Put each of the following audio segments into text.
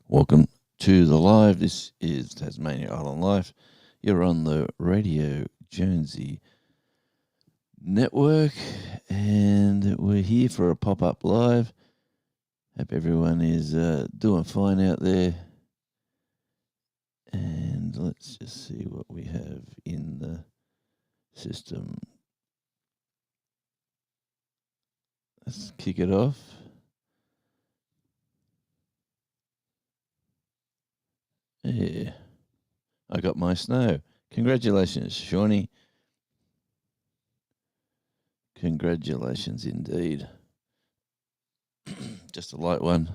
Welcome to the live. This is Tasmania Island Life. You're on the Radio Jonesy Network, and we're here for a pop-up live. Hope everyone is doing fine out there. And let's just see what we have in the system. Let's kick it off. Yeah, I got my snow. Congratulations, Shawnee. Congratulations indeed. Just a light one.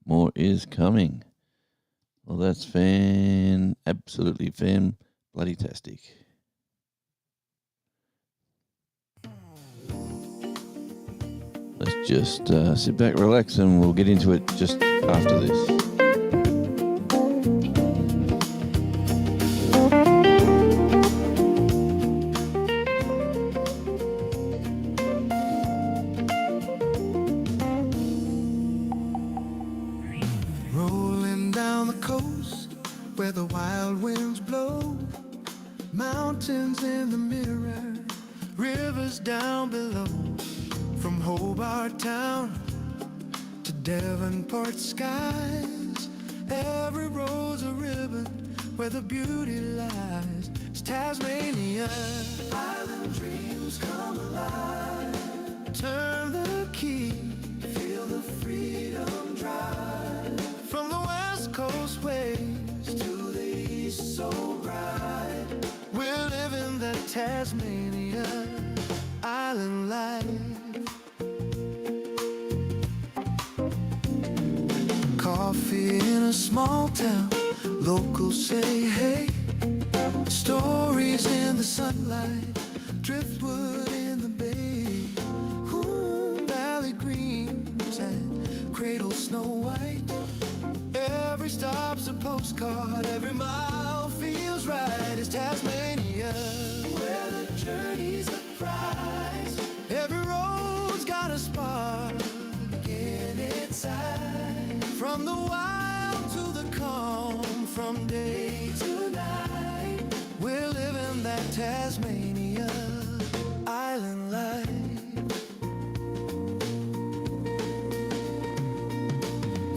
More is coming. Well, that's absolutely bloody tastic. Let's just sit back, relax, and we'll get into it just after this. Skies, every road's a ribbon where the beauty lies. It's Tasmania. Island dreams come alive. Turn the key, feel the freedom drive. From the west coast waves to the east so bright. We're living that Tasmania island life. Coffee in a small town, locals say hey. Stories in the sunlight, driftwood in the bay. Valley greens and cradle snow white. Every stop's a postcard, every mile feels right. It's Tasmania, where the journey's a prize. Every road's got a spark in its eye. From the wild to the calm, from day to night, we're living that Tasmania island life.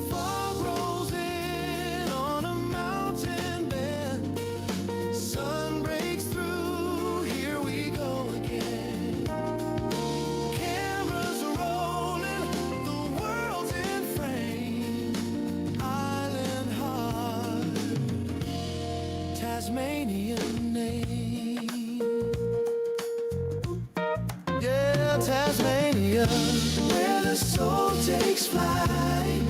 Fog rolls in on a mountain bend. Sun breaks through, here we go again. Cameras are rolling, the world's in frame. Tasmanian name. Yeah, Tasmania, where the soul takes flight,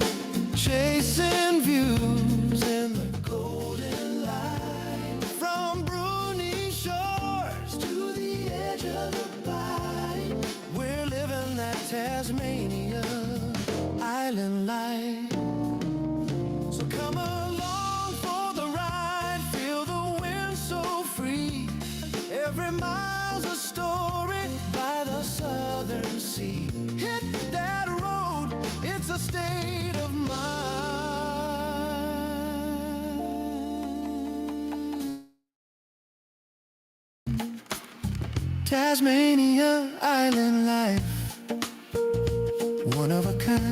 chasing views in the golden light. From Bruni shores to the edge of the Bight, we're living that Tasmania island life. So come along for the ride, feel the wind so free. Every mile's a story by the southern sea. Hit that road, it's a state of mind. Tasmania island life, one of a kind.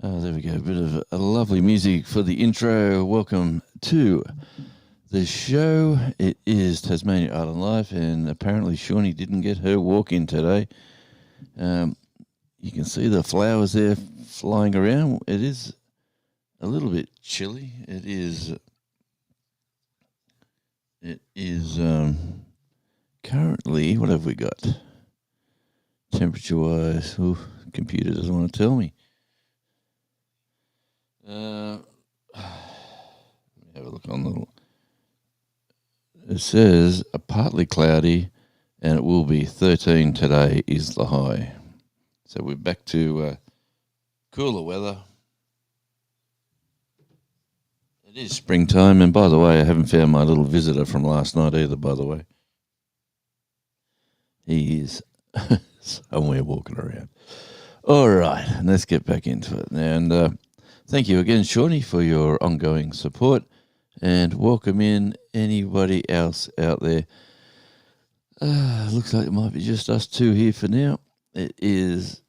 Oh, there we go. A bit of a lovely music for the intro. Welcome to the show. It is Tasmania Island Life, and apparently Shawnee didn't get her walk in today. You can see the flowers there flying around. It is a little bit chilly. It is currently, what have we got? Temperature-wise, computer doesn't want to tell me. Let me have a look on the. It says partly cloudy, and it will be 13 today is the high. So we're back to cooler weather. It is springtime, and by the way, I haven't found my little visitor from last night either, by the way. He is somewhere walking around. All right, let's get back into it now. And thank you again, Shawnee, for your ongoing support, and welcome in anybody else out there. Looks like it might be just us two here for now. It is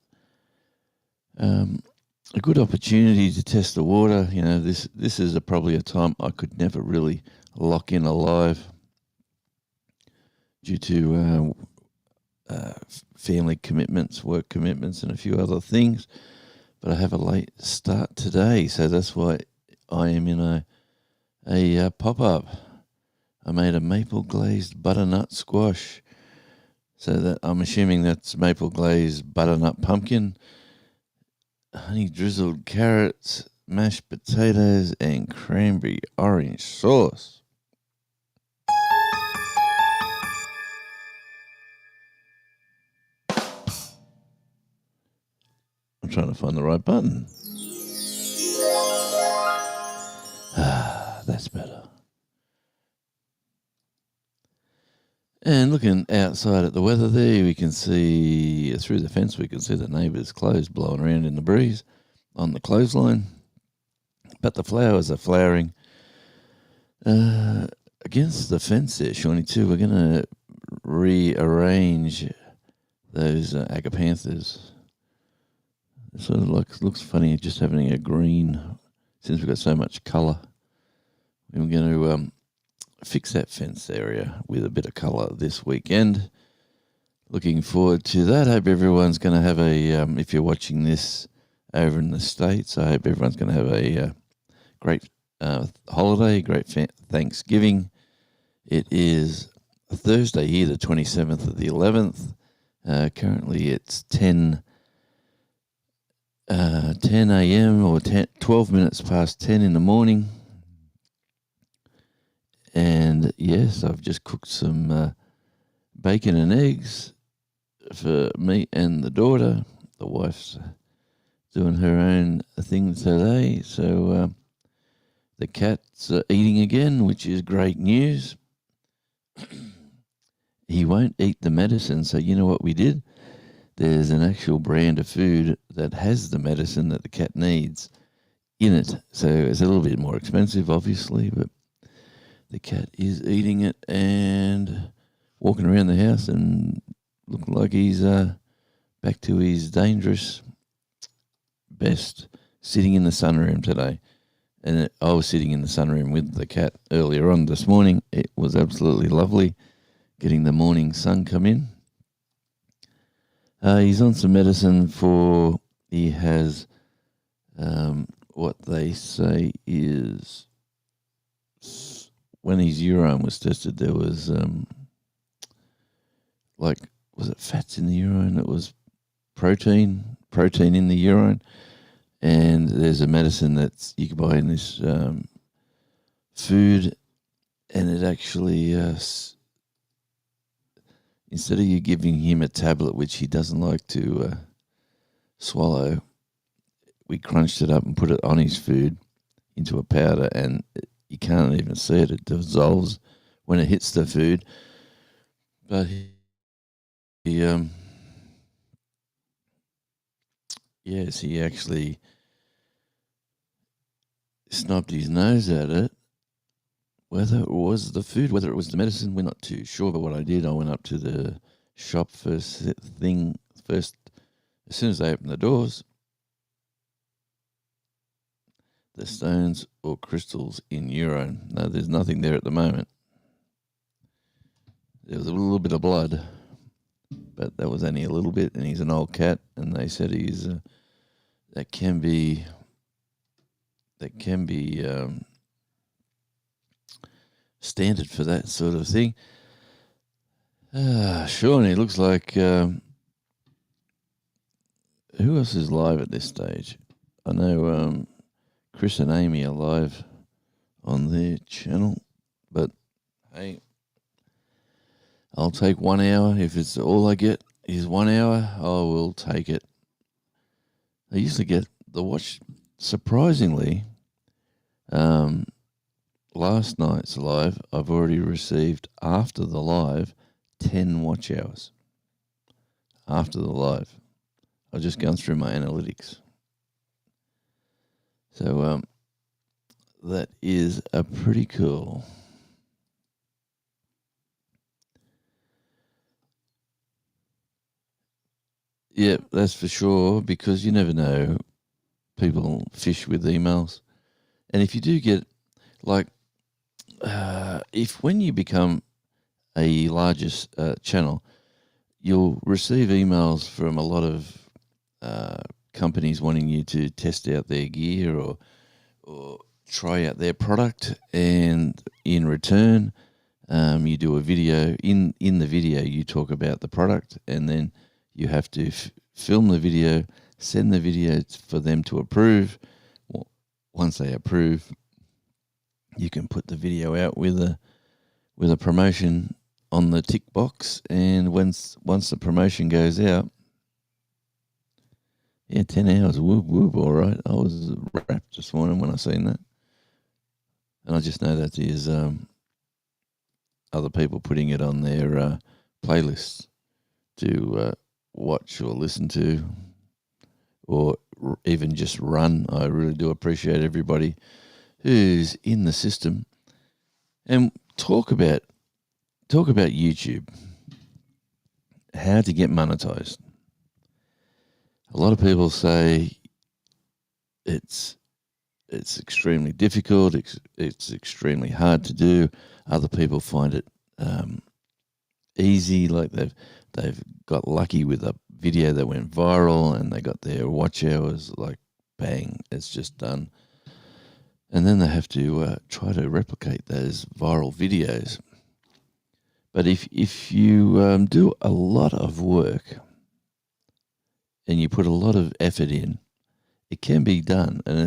a good opportunity to test the water. You know, this is probably a time I could never really lock in alive due to family commitments, work commitments, and a few other things. But I have a late start today, so that's why I am in a pop-up. I made a maple glazed butternut squash, so that I'm assuming that's maple glazed butternut pumpkin, honey drizzled carrots, mashed potatoes, and cranberry orange sauce. I'm trying to find the right button. That's better. And looking outside at the weather there, we can see, through the fence, we can see the neighbour's clothes blowing around in the breeze on the clothesline. But the flowers are flowering. Against the fence there, Shawnee, too, we're going to rearrange those agapanthus. It sort of looks funny just having a green, since we've got so much colour. We're going to fix that fence area with a bit of colour this weekend. Looking forward to that. Hope everyone's going to have if you're watching this over in the States, I hope everyone's going to have a great holiday, great Thanksgiving. It is Thursday here, the 27th of the 11th. Currently it's 10 a.m. or 12 minutes past 10 in the morning. And yes, I've just cooked some bacon and eggs for me and the daughter. The wife's doing her own thing today. So the cat's eating again, which is great news. He won't eat the medicine. So you know what we did? There's an actual brand of food that has the medicine that the cat needs in it. So it's a little bit more expensive, obviously, but the cat is eating it and walking around the house and looking like he's back to his dangerous best, sitting in the sunroom today. And I was sitting in the sunroom with the cat earlier on this morning. It was absolutely lovely getting the morning sun come in. He's on some medicine he has what they say is, when his urine was tested, there was was it fats in the urine? It was protein in the urine. And there's a medicine that you can buy in this food, and it actually, instead of you giving him a tablet, which he doesn't like to swallow, we crunched it up and put it on his food into a powder, and you can't even see it. It dissolves when it hits the food. But he actually snubbed his nose at it. Whether it was the food, whether it was the medicine, we're not too sure. But what I did, I went up to the shop first, as soon as they opened the doors. the stones or crystals in Euro. No, there's nothing there at the moment. There was a little bit of blood, but that was only a little bit, and he's an old cat, and they said he's that can be standard for that sort of thing. Sean, it looks like who else is live at this stage? I know Chris and Amy are live on their channel, but hey, I'll take 1 hour. If it's all I get is 1 hour, I will take it. I used to get the watch, surprisingly, last night's live, I've already received, after the live, 10 watch hours. After the live. I've just gone through my analytics. So that is a pretty cool. Yeah, that's for sure, because you never know. People fish with emails. And if you do get, like, if when you become a larger channel, you'll receive emails from a lot of companies wanting you to test out their gear or try out their product, and in return, you do a video. In the video, you talk about the product, and then you have to film the video, send the video for them to approve. Well, once they approve, you can put the video out with a promotion on the tick box, and once the promotion goes out, 10 hours, whoop, whoop, all right. I was wrapped this morning when I seen that. And I just know that there's other people putting it on their playlists to watch or listen to, or even just run. I really do appreciate everybody who's in the system. And talk about YouTube, how to get monetized. A lot of people say it's extremely difficult. It's extremely hard to do. Other people find it easy, like they've got lucky with a video that went viral and they got their watch hours, like bang, it's just done. And then they have to try to replicate those viral videos. But if you do a lot of work and you put a lot of effort in, it can be done. And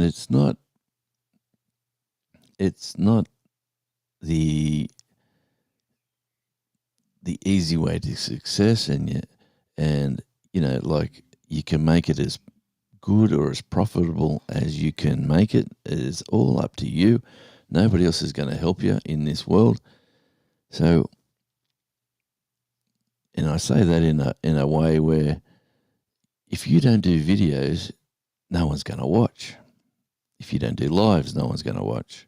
it's not the easy way to success, and you know, like, you can make it as good or as profitable as you can make it. It is all up to you. Nobody else is going to help you in this world. So, and I say that in a way where if you don't do videos, no one's going to watch. If you don't do lives, no one's going to watch.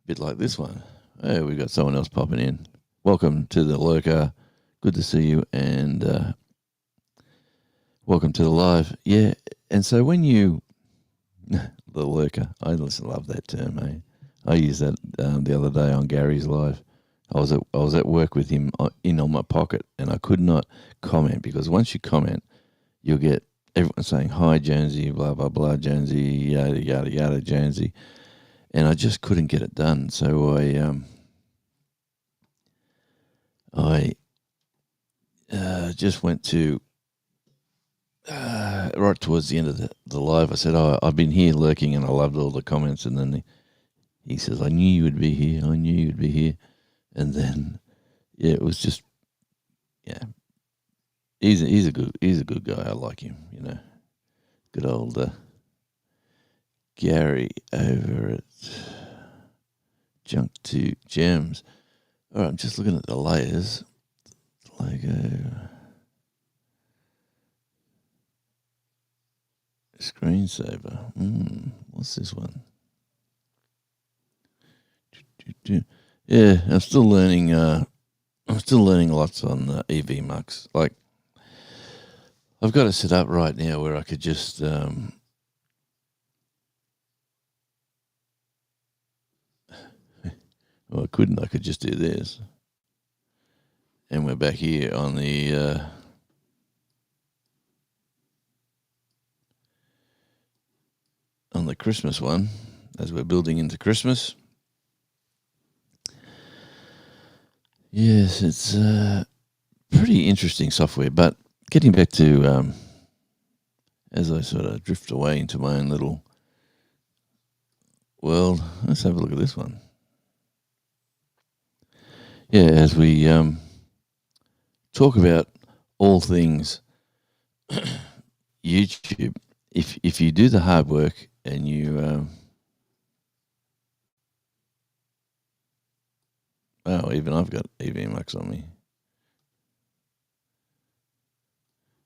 A bit like this one. Oh, we've got someone else popping in. Welcome to the lurker. Good to see you, and welcome to the live. Yeah, and so when you the lurker, I just love that term, eh? I used that the other day on Gary's live. I was at work with him on my pocket, and I could not comment, because once you comment, you'll get everyone saying, "Hi, Jonesy," blah blah blah, Jonesy, yada yada yada, Jonesy, and I just couldn't get it done. So I just went to right towards the end of the live. I said, "Oh, I've been here lurking, and I loved all the comments." And then he says, "I knew you would be here. I knew you'd be here." And then, yeah, it was just, yeah, he's a good guy. I like him, you know. Good old Gary over at Junk to Gems. All right, I'm just looking at the layers. Lego screensaver. What's this one? Yeah, I'm still learning. I'm still learning lots on EV Mux. Like, I've got it set up right now where I could just Well, I couldn't. I could just do this. And we're back here on the Christmas one, as we're building into Christmas. Yes, it's pretty interesting software. But getting back to, as I sort of drift away into my own little world, let's have a look at this one. Yeah, as we talk about all things YouTube, if you do the hard work and you even I've got EVMux on me.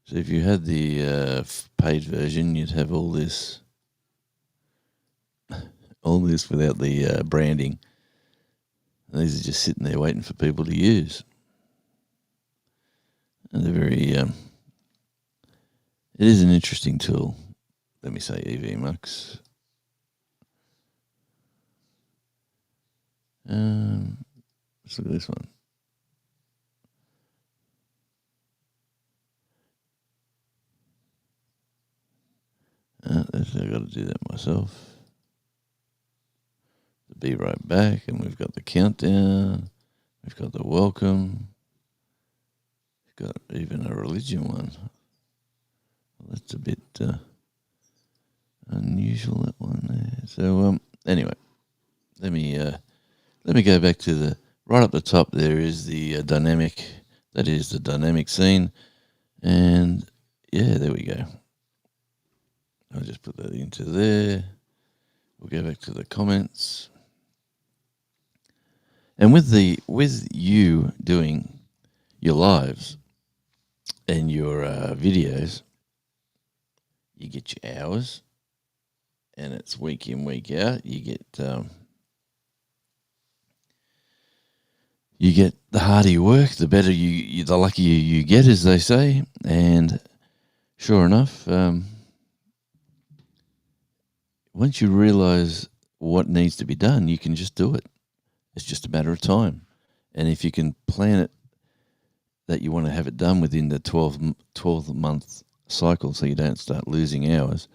So if you had the paid version, you'd have all this without the branding. And these are just sitting there waiting for people to use. And they're very, it is an interesting tool. Let me say EVMux. Let's look at this one. I've got to do that myself. Be right back, and we've got the countdown. We've got the welcome. We've got even a religion one. Well, that's a bit unusual, that one there. So anyway, let me go back to the right up the top. There is the dynamic. That is the dynamic scene, and yeah, there we go. I'll just put that into there. We'll go back to the comments. And with you doing your lives and your videos, you get your hours, and it's week in, week out. You get the harder you work, the better the luckier you get, as they say. And sure enough, once you realize what needs to be done, you can just do it. It's just a matter of time. And if you can plan it that you want to have it done within the 12-month cycle, so you don't start losing hours,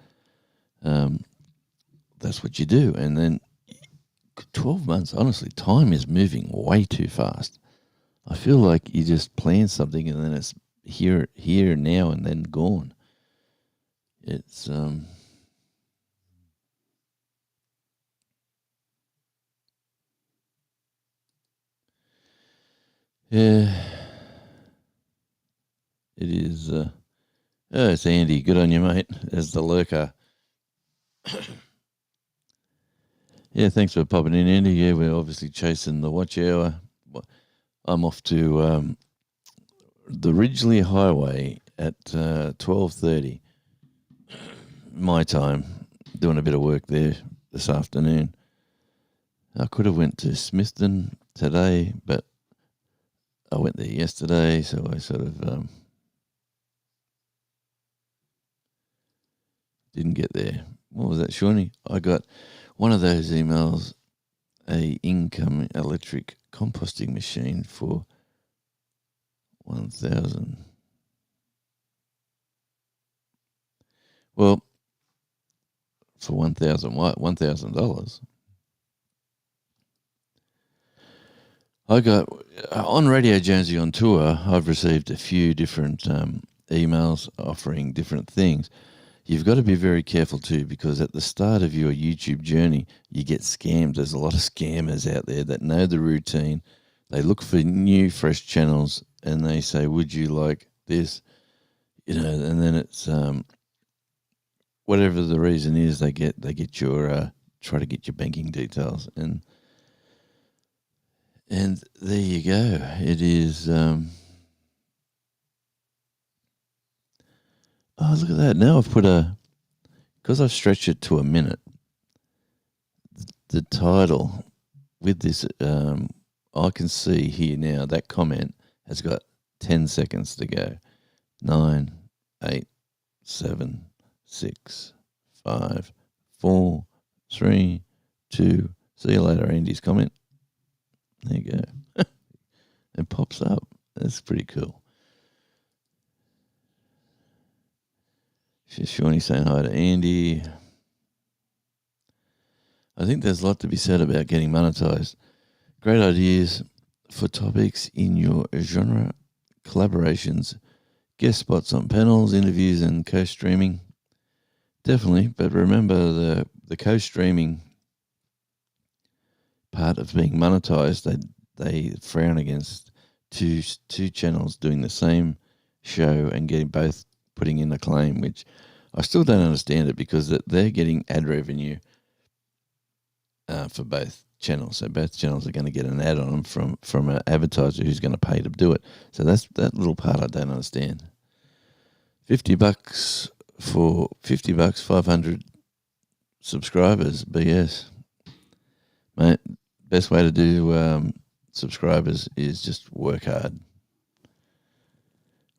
that's what you do. And then 12 months, honestly, time is moving way too fast. I feel like you just plan something and then it's here, now, and then gone. It's yeah, it is. It's Andy. Good on you, mate. As the lurker. Yeah, thanks for popping in, Andy. Yeah, we're obviously chasing the watch hour. I'm off to the Ridgely Highway at 12:30 my time, doing a bit of work there this afternoon. I could have went to Smithton today, but I went there yesterday, so I sort of didn't get there. What was that, Shawnee? I got one of those emails, a income electric composting machine for 1,000. Well, for 1,000 what? $1,000. I got on Radio Jonesy on tour. I've received a few different emails offering different things. You've got to be very careful too, because at the start of your YouTube journey, you get scammed. There's a lot of scammers out there that know the routine. They look for new, fresh channels, and they say, "Would you like this?" And then it's whatever the reason is, they get your try to get your banking details, and there you go. It is. Oh, look at that! Now I've put because I've stretched it to a minute. The title with this, I can see here now that comment has got 10 seconds to go. 9, 8, 7, 6, 5, 4, 3, 2. See you later, Andy's comment. There you go. It pops up. That's pretty cool. Shawnee saying hi to Andy. I think there's a lot to be said about getting monetized. Great ideas for topics in your genre, collaborations, guest spots on panels, interviews, and co-streaming. Definitely, but remember the co-streaming part of being monetized. They frown against two channels doing the same show and getting both putting in a claim, which I still don't understand it because they're getting ad revenue for both channels. So both channels are going to get an ad on them from an advertiser who's going to pay to do it. So that's that little part I don't understand. $50 for $50, 500 subscribers. BS, mate. Best way to do subscribers is just work hard.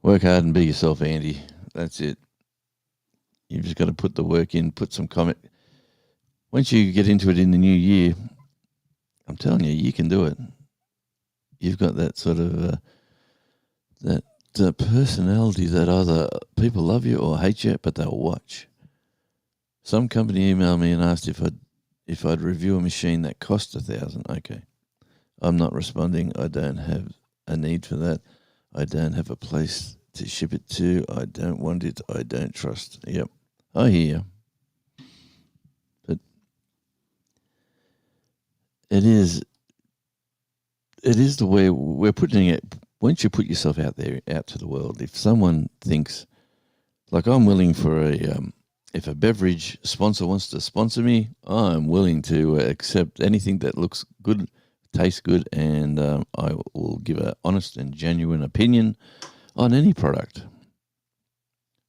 Work hard and be yourself, Andy. That's it. You've just got to put the work in, put some comment. Once you get into it in the new year, I'm telling you, you can do it. You've got that sort of that personality that either people love you or hate you, but they'll watch. Some company emailed me and asked if I'd review a machine that cost $1,000. Okay, I'm not responding. I don't have a need for that. I don't have a place to ship it to. I don't want it. I don't trust. Yep, I hear you. But it is the way we're putting it. Once you put yourself out there, out to the world, if someone thinks, like I'm willing for if a beverage sponsor wants to sponsor me, I'm willing to accept anything that looks good, tastes good, and I will give an honest and genuine opinion on any product,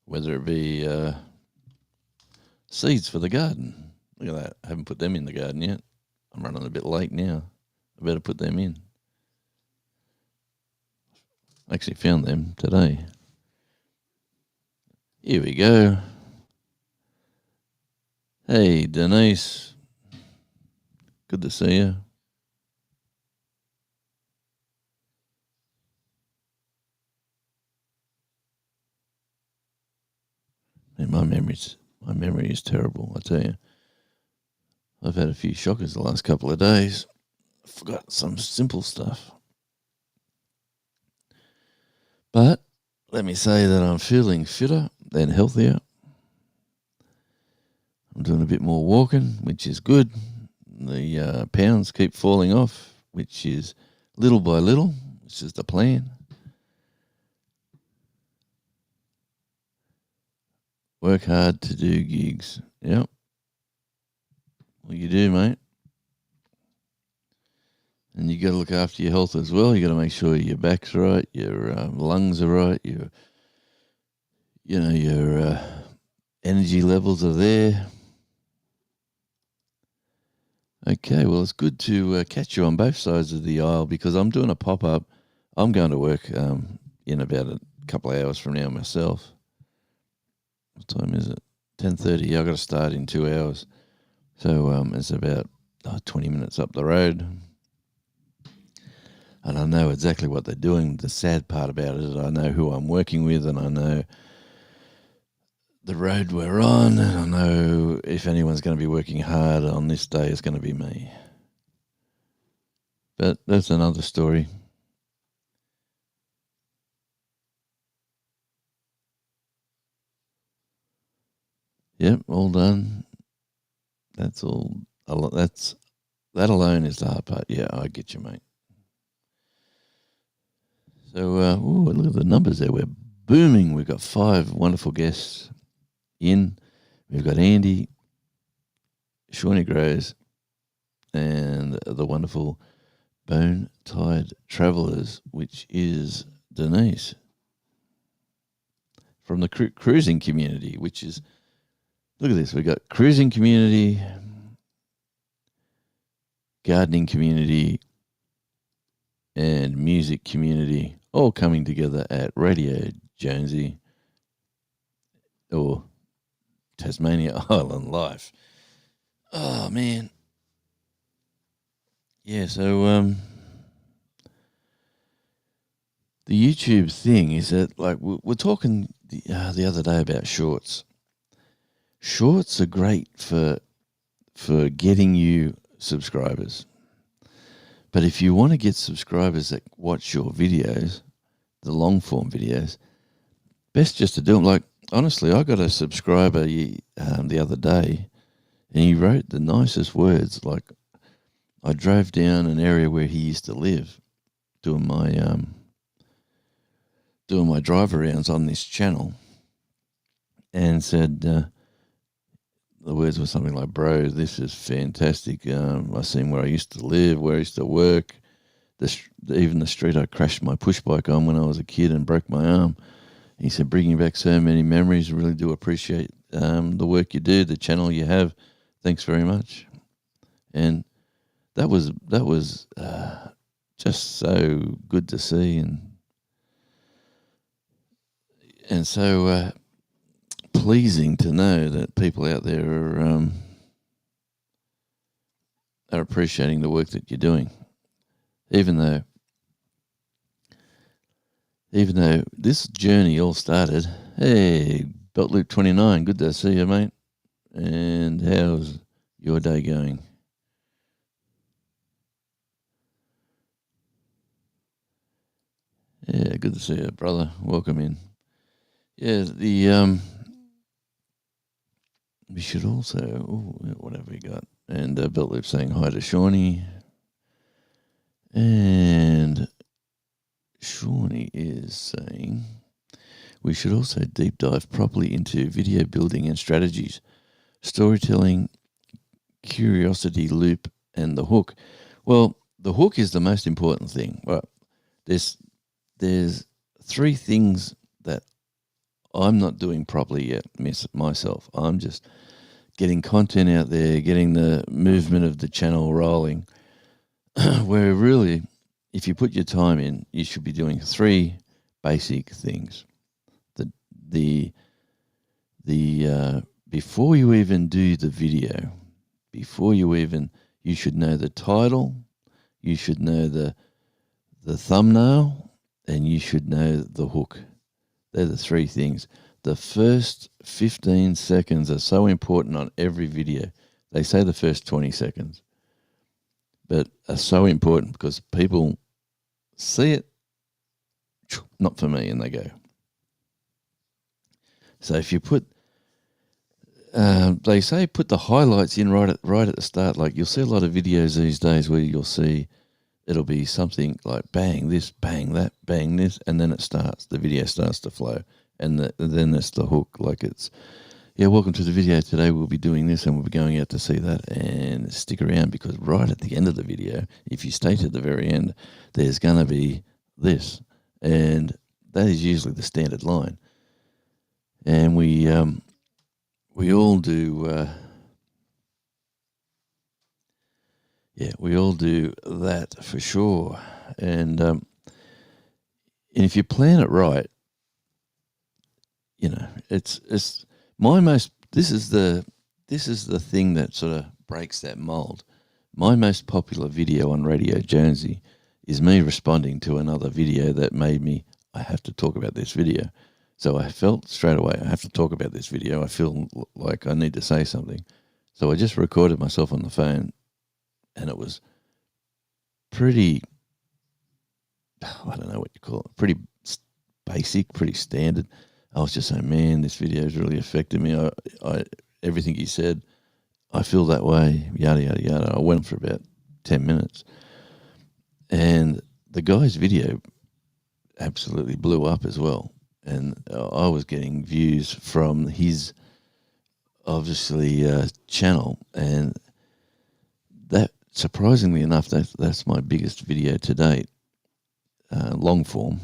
whether it be seeds for the garden. Look at that. I haven't put them in the garden yet. I'm running a bit late now. I better put them in. I actually found them today. Here we go. Hey, Denise. Good to see you. Man, my memory is terrible, I tell you. I've had a few shockers the last couple of days. I forgot some simple stuff. But let me say that I'm feeling fitter and healthier. I'm doing a bit more walking, which is good. The pounds keep falling off, which is little by little, which is the plan. Work hard to do gigs. Yep. Well, you do, mate. And you got to look after your health as well. You got to make sure your back's right, your lungs are right, your energy levels are there. Okay, well, it's good to catch you on both sides of the aisle because I'm doing a pop-up. I'm going to work in about a couple of hours from now myself. What time is it? 10:30. I've got to start in 2 hours. So it's about 20 minutes up the road. And I know exactly what they're doing. The sad part about it is I know who I'm working with and I know the road we're on. And I know if anyone's going to be working hard on this day, it's going to be me. But that's another story. Yep, all done. That's all. That alone is the hard part. Yeah, I get you, mate. So, look at the numbers there. We're booming. We've got 5 wonderful guests in. We've got Andy, Shawnee Grows, and the wonderful Bone Tide Travelers, which is Denise from the cruising community, which is, look at this. We've got cruising community, gardening community, and music community all coming together at Radio Jonesy or Tasmania Island Life. Oh, man. Yeah, so the YouTube thing is that, like, we're talking the other day about shorts. Shorts are great for getting you subscribers. But if you want to get subscribers that watch your videos, the long form videos, best just to do them. Like, honestly, I got a subscriber the other day, and he wrote the nicest words. Like, I drove down an area where he used to live, doing my drive arounds on this channel, and said the words were something like, "Bro, this is fantastic. I seen where I used to live, where I used to work, even the street I crashed my push bike on when I was a kid and broke my arm." He said, "Bringing back so many memories. Really do appreciate the work you do, the channel you have. Thanks very much." And that was just so good to see, and so pleasing to know that people out there are appreciating the work that you're doing, even though this journey all started. Hey, Belt Loop 29, good to see you, mate. And how's your day going? Yeah, good to see you, brother. Welcome in. Yeah, we should also, what have we got? And Belt Loop saying hi to Shawnee. And Shawnee is saying we should also deep dive properly into video building and strategies, storytelling, curiosity loop, and the hook. Well, the hook is the most important thing. Right? There's three things that I'm not doing properly yet myself. I'm just getting content out there, getting the movement of the channel rolling, where really, if you put your time in, you should be doing three basic things. The before you even do the video, you should know the title, you should know the thumbnail, and you should know the hook. They're the three things. The first 15 seconds are so important on every video. They say the first 20 seconds, but are so important because people see it, not for me, and they go. So if you put, they say put the highlights in right at the start. Like, you'll see a lot of videos these days where you'll see it'll be something like bang this, bang that, bang this, and then the video starts to flow, and then that's the hook. Like, it's, yeah, welcome to the video. Today we'll be doing this and we'll be going out to see that, and stick around because right at the end of the video, if you stay to the very end, there's going to be this, and that is usually the standard line. And we all do, we all do that for sure. And if you plan it right, it's my most. This is the thing that sort of breaks that mold. My most popular video on Radio Jonesy is me responding to another video that made me, I have to talk about this video. So I felt straight away, I have to talk about this video. I feel like I need to say something. So I just recorded myself on the phone, and it was pretty, I don't know what you call it, pretty basic, pretty standard. I was just saying, man, this video has really affected me. I everything he said, I feel that way, yada, yada, yada. I went for about 10 minutes. And the guy's video absolutely blew up as well. And I was getting views from his, obviously, channel. And that, surprisingly enough, that's my biggest video to date, long form.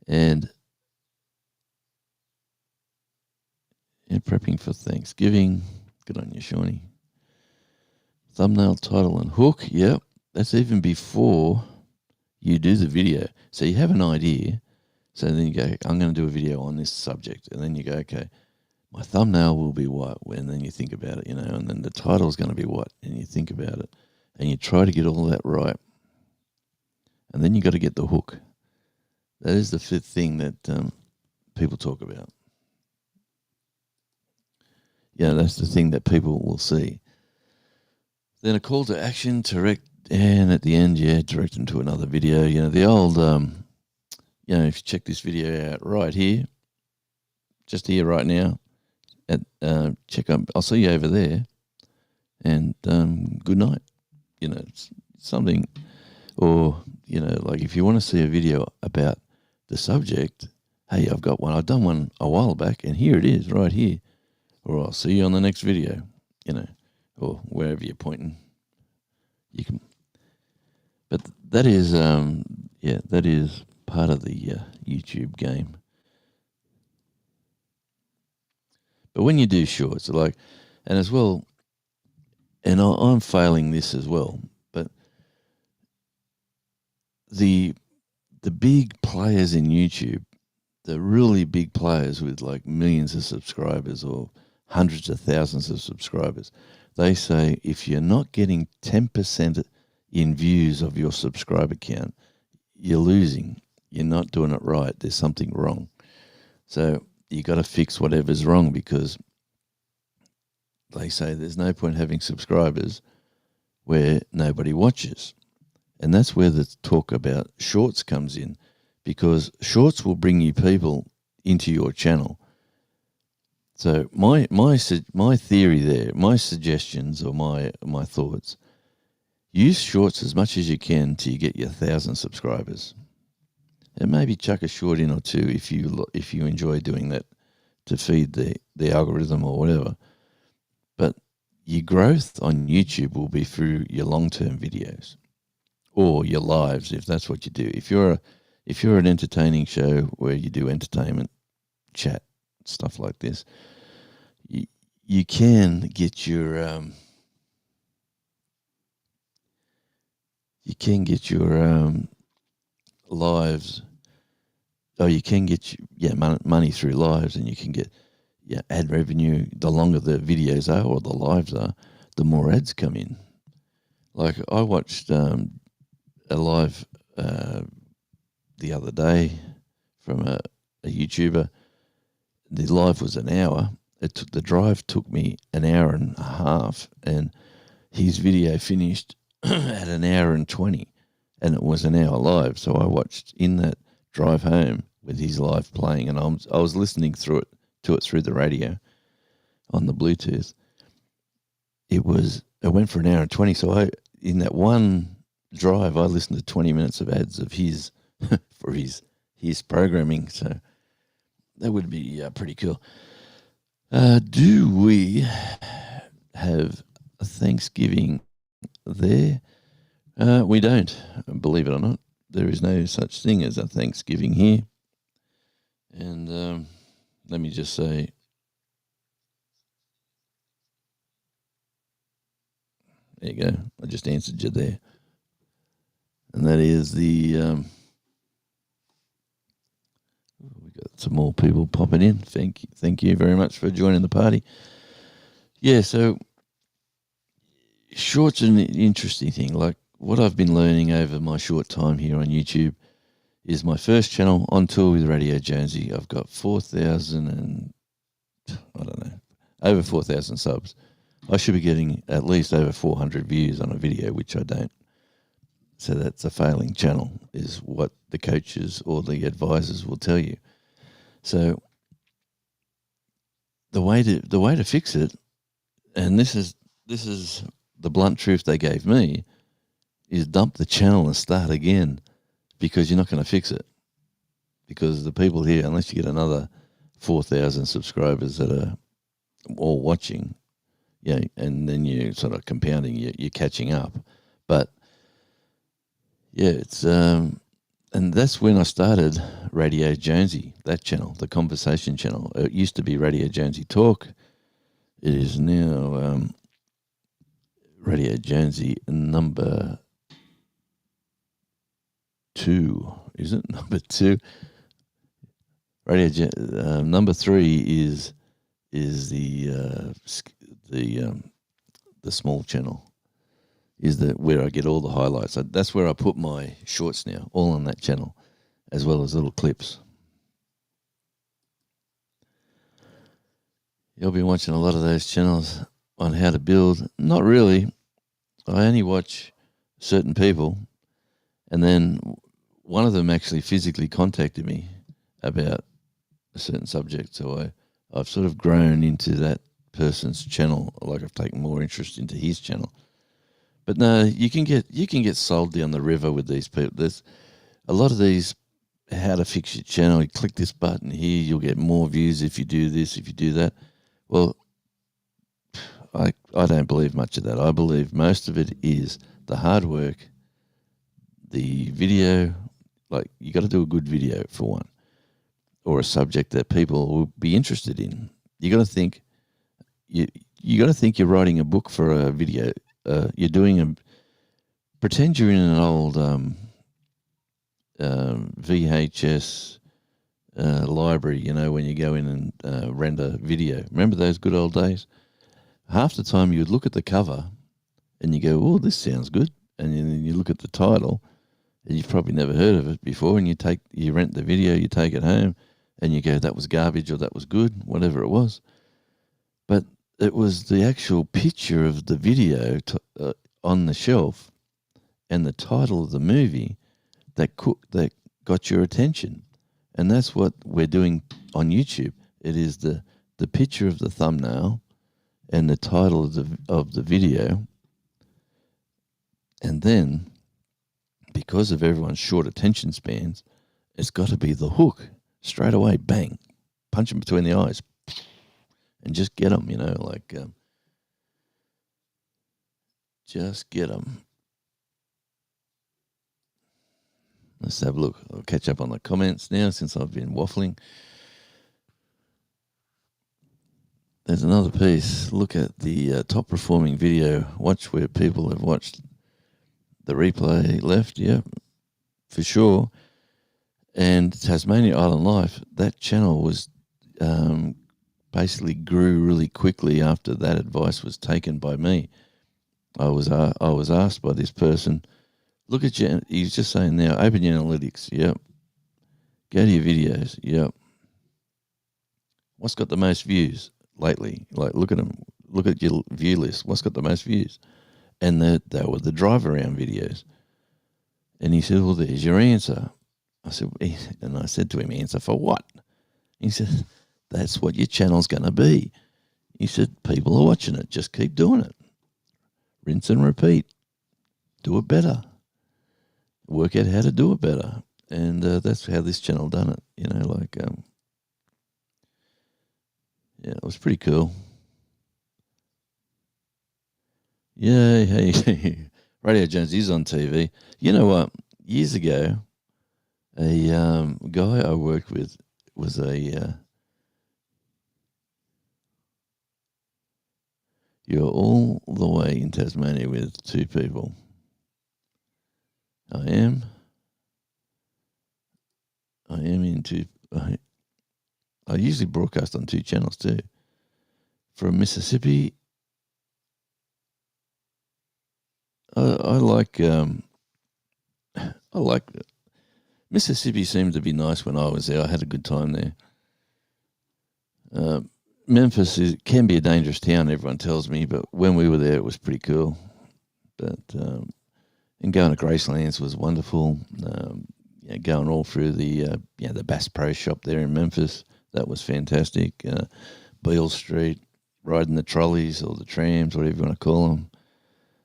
And prepping for Thanksgiving. Good on you, Shawnee. Thumbnail, title, and hook. Yep, that's even before you do the video. So you have an idea. So then you go, I'm going to do a video on this subject. And then you go, okay, my thumbnail will be what? And then you think about it, and then the title is going to be what? And you think about it. And you try to get all that right. And then you got to get the hook. That is the fifth thing that people talk about. Yeah, that's the thing that people will see. Then a call to action, and at the end, direct them to another video. The old, if you check this video out right here, just here right now, check up. I'll see you over there, and good night. It's something, or like if you want to see a video about the subject, hey, I've got one. I've done one a while back, and here it is, right here. Or I'll see you on the next video, or wherever you're pointing. You can, but that is, that is part of the YouTube game. But when you do shorts, and as well, and I'm failing this as well, but the big players in YouTube, the really big players with like millions of subscribers or hundreds of thousands of subscribers, they say if you're not getting 10% in views of your subscriber count, you're losing. You're not doing it right. There's something wrong. So you got to fix whatever's wrong, because they say there's no point having subscribers where nobody watches. And that's where the talk about shorts comes in, because shorts will bring you people into your channel. So my theory there, my suggestions or my thoughts, use shorts as much as you can till you get your 1,000 subscribers, and maybe chuck a short in or two if you enjoy doing that to feed the algorithm or whatever. But your growth on YouTube will be through your long-term videos or your lives, if that's what you do. If you're an entertaining show where you do entertainment, chat, stuff like this, you can get your lives. Oh, you can get money through lives, and you can get ad revenue. The longer the videos are or the lives are, the more ads come in. Like I watched a live the other day from a YouTuber. The live was an hour. The drive took me an hour and a half, and his video finished at an hour and 20, and it was an hour live. So I watched in that drive home with his live playing, and I was listening to it through the radio on the Bluetooth. It went for an hour and 20. So in that one drive, I listened to 20 minutes of ads of his for his programming. So that would be pretty cool. Do we have a Thanksgiving there? We don't, believe it or not. There is no such thing as a Thanksgiving here. And let me just say, there you go. I just answered you there. And that is we got some more people popping in. Thank you very much for joining the party. Yeah, so shorts are an interesting thing. Like what I've been learning over my short time here on YouTube is my first channel, On Tour with Radio Jonesy. I've got 4,000 subs. I should be getting at least over 400 views on a video, which I don't. So that's a failing channel, is what the coaches or the advisors will tell you. So the way to fix it, and this is the blunt truth they gave me, is dump the channel and start again, because you're not going to fix it. Because the people here, unless you get another 4,000 subscribers that are all watching, and then you're sort of compounding, you're catching up. But it's and that's when I started Radio Jonesy, that channel, the conversation channel. It used to be Radio Jonesy Talk. It is now Radio Jonesy number 2. Is it number 2? Number 3 is the small channel. Is where I get all the highlights. That's where I put my shorts now, all on that channel. as well as little clips. You'll be watching a lot of those channels on how to build. Not really. I only watch certain people, and then one of them actually physically contacted me about a certain subject. So I've sort of grown into that person's channel. Like I've taken more interest into his channel. But no, you can get sold down the river with these people. There's a lot of these how to fix your channel. You click this button here, you'll get more views if you do this, if you do that. Well, I don't believe much of that. I believe most of it is the hard work, the video. Like, you got to do a good video for one, or a subject that people will be interested in. You got to think. You got to think you're writing a book for a video. You're doing pretend you're in an old VHS library. You know, when you go in and render video. Remember those good old days? Half the time you would look at the cover and you go, "Oh, this sounds good," and then you look at the title, and you've probably never heard of it before, and you rent the video, you take it home, and you go, "That was garbage," or "That was good," whatever it was. But it was the actual picture of the video on the shelf and the title of the movie that got your attention. And that's what we're doing on YouTube. It is the picture of the thumbnail and the title of the video. And then, because of everyone's short attention spans, it's got to be the hook. Straight away, bang, punch them between the eyes. And just get them, just get them. Let's have a look. I'll catch up on the comments now since I've been waffling. There's another piece. Look at the top performing video. Watch where people have watched the replay left. Yeah, for sure. And Tasmania Island Life, that channel was basically grew really quickly after that advice was taken by me. I was asked by this person, look at your, he's just saying now, open your analytics. Yep. Go to your videos. Yep. What's got the most views lately? Like, look at them. Look at your view list. What's got the most views? And they were the drive around videos. And he said, well, there's your answer. I said to him, answer for what? He said, that's what your channel's going to be. He said, people are watching it. Just keep doing it. Rinse and repeat. Do it better. Work out how to do it better. And that's how this channel done it. Yeah, it was pretty cool. Yeah, hey, Radio Jones is on TV. You know what? Years ago, a guy I worked with was you're all the way in Tasmania with two people. I am in two. I usually broadcast on two channels too. From Mississippi, I like Mississippi. Seemed to be nice when I was there. I had a good time there. Memphis can be a dangerous town, everyone tells me, but when we were there, it was pretty cool. But and going to Gracelands was wonderful. Going all through the Bass Pro Shop there in Memphis, that was fantastic. Beale Street, riding the trolleys or the trams, whatever you want to call them,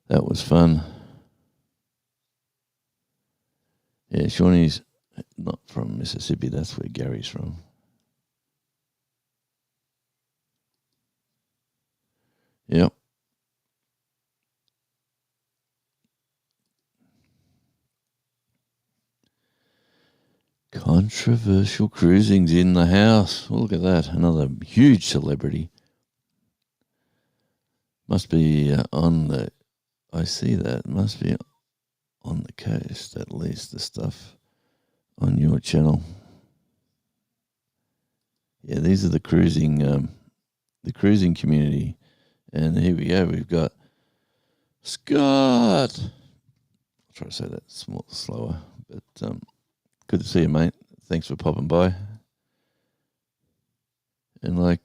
that was fun. Yeah, Shawnee's not from Mississippi. That's where Gary's from. Yep. Controversial cruising's in the house. Well, look at that. Another huge celebrity. Must be on the... I see that. Must be on the coast, at least, the stuff on your channel. Yeah, these are the cruising community. And here we go. We've got Scott. I'll try to say that slower. But Good to see you, mate. Thanks for popping by. And like,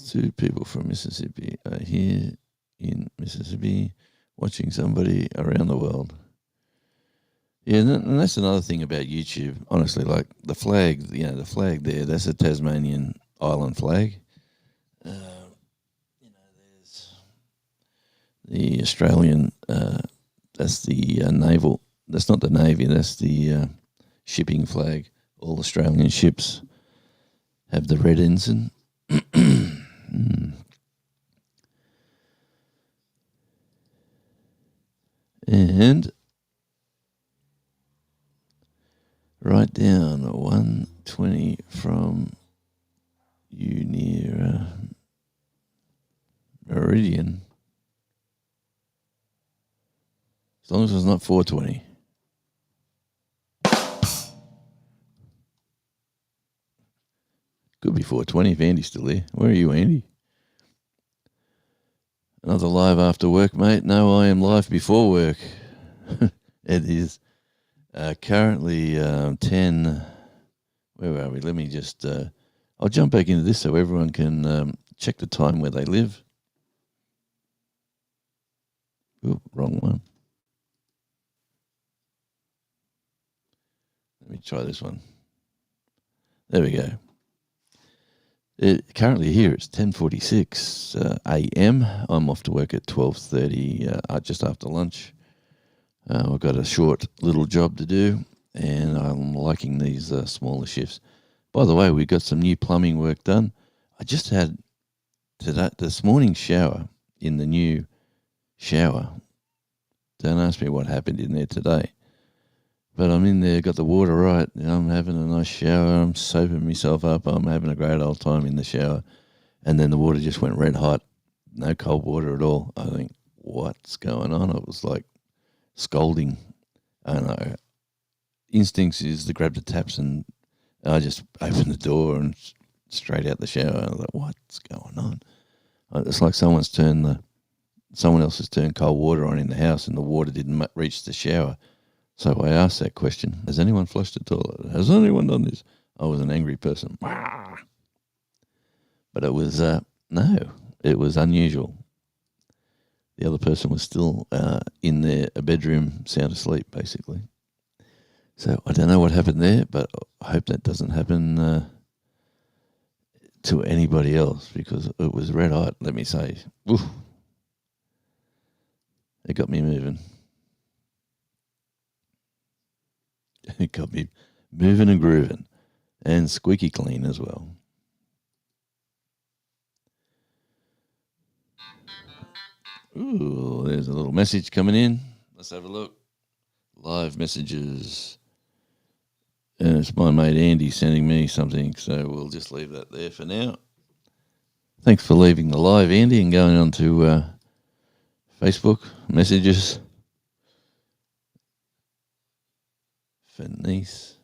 2 people from Mississippi are here in Mississippi watching somebody around the world. Yeah, and that's another thing about YouTube. Honestly, like the flag, the flag there, that's a Tasmanian island flag. There's the Australian, that's the naval, that's not the Navy, that's the shipping flag. All Australian ships have the red ensign. And write down 120 from you near Meridian. As long as it's not 420. Could be 420 if Andy's still there. Where are you, Andy? Another live after work, mate. No, I am live before work. It is currently 10. Where are we? Let me just... I'll jump back into this so everyone can check the time where they live. Ooh, wrong one. Let me try this one. There we go. Currently here it's 10:46 a.m. I'm off to work at 12:30, just after lunch. I've got a short little job to do, and I'm liking these smaller shifts. By the way, we got some new plumbing work done. I just had this morning shower in the new shower. Don't ask me what happened in there today. But I'm in there, got the water right. I'm having a nice shower. I'm soaping myself up. I'm having a great old time in the shower. And then the water just went red hot. No cold water at all. I think, what's going on? It was like scalding. I don't know. Instincts is to grab the taps, and I just opened the door and straight out the shower. I was like, what's going on? It's like someone else has turned cold water on in the house, and the water didn't reach the shower. So I asked that question, has anyone flushed the toilet? Has anyone done this? I was an angry person. But it was, no, it was unusual. The other person was still in their bedroom, sound asleep, basically. So I don't know what happened there, but I hope that doesn't happen to anybody else, because it was red hot, let me say. Oof. It got me moving. It got me moving and grooving, and squeaky clean as well. Ooh, there's a little message coming in. Let's have a look. Live messages. And it's my mate Andy sending me something, so we'll just leave that there for now. Thanks for leaving the live, Andy, and going on to Facebook messages. Nice.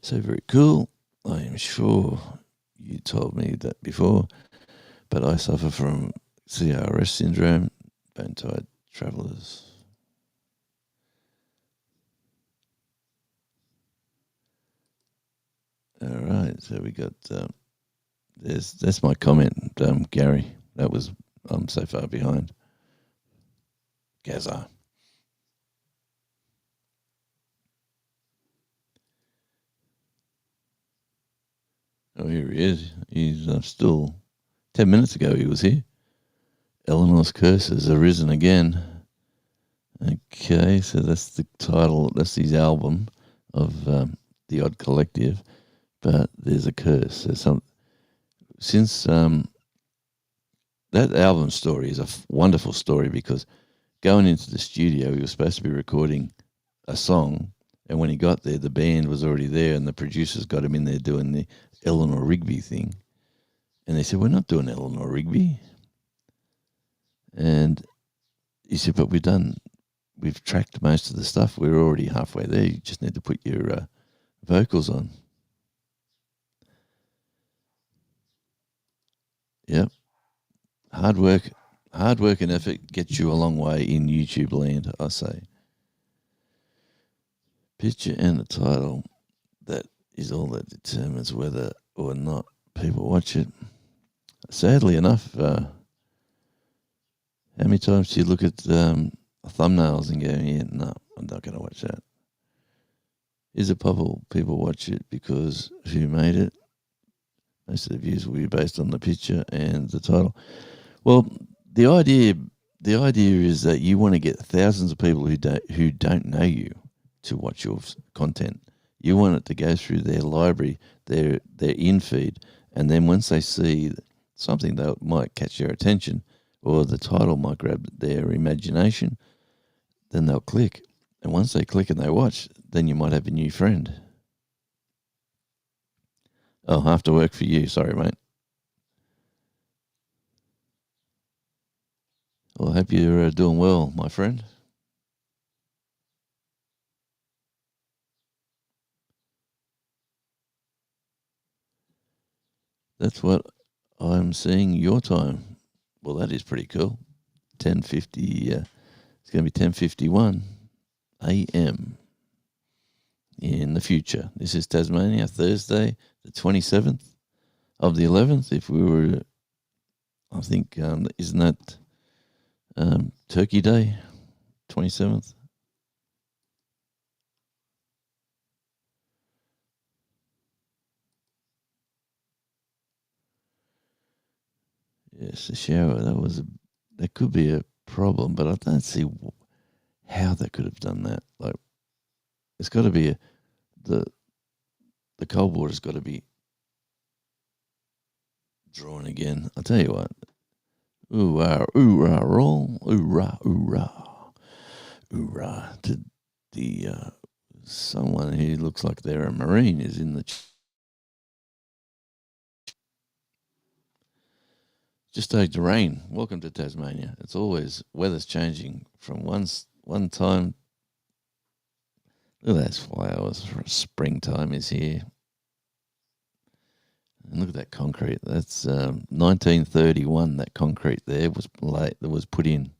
So very cool. I am sure you told me that before, but I suffer from CRS syndrome, bone-tied travellers. All right, so we got that's my comment, Gary. I'm so far behind. Gaza. Oh, here he is. He's still 10 minutes ago he was here. Eleanor's Curse has arisen again. Okay, so that's the title. That's his album of The Odd Collective. But there's a curse. Since that album story is a wonderful story, because going into the studio, he was supposed to be recording a song, and when he got there, the band was already there, and the producers got him in there doing the Eleanor Rigby thing. And they said, we're not doing Eleanor Rigby. And he said, but we've tracked most of the stuff. We're already halfway there. You just need to put your vocals on. Yep. Hard work hard work and effort gets you a long way in YouTube land, I say. Picture and the title, that is all that determines whether or not people watch it. Sadly enough, how many times do you look at thumbnails and go, yeah, no, I'm not going to watch that? Is it possible people watch it because who made it? Most of the views will be based on the picture and the title. Well, the idea is that you want to get thousands of people who don't know you to watch your content. You want it to go through their library, their in-feed, and then once they see something that might catch their attention or the title might grab their imagination, then they'll click. And once they click and they watch, then you might have a new friend. Oh, after work for you. Sorry, mate. Well, I hope you're doing well, my friend. That's what I'm seeing your time. Well, that is pretty cool. 10:50. It's going to be 10:51 a.m. in the future. This is Tasmania, Thursday, the 27th of the 11th. If we were, I think, isn't that Turkey Day, 27th? Yes, the shower. That could be a problem, but I don't see how they could have done that. Like, it's got to be the cold water's got to be drawn again. I'll tell you what. Ooh-rah, ooh-rah, roll. Ooh-rah, ooh-rah. Ooh-rah. To the someone who looks like they're a Marine is in the just started to rain. Welcome to Tasmania. It's always, weather's changing from one time. Look at those flowers. Springtime is here. And look at that concrete. That's 1931. That concrete there was put in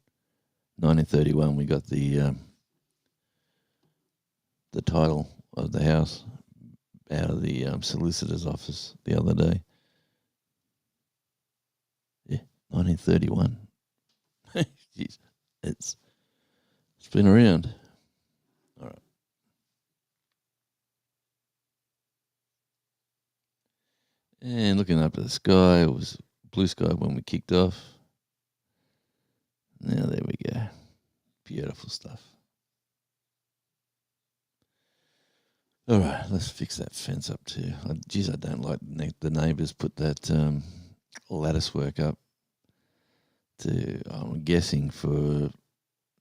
1931. We got the title of the house out of the solicitor's office the other day. Yeah, 1931. Jeez, it's been around. All right. And looking up at the sky, it was blue sky when we kicked off. Now there we go. Beautiful stuff. All right, let's fix that fence up too. Geez, I don't like the neighbours put that lattice work up to, I'm guessing, for, you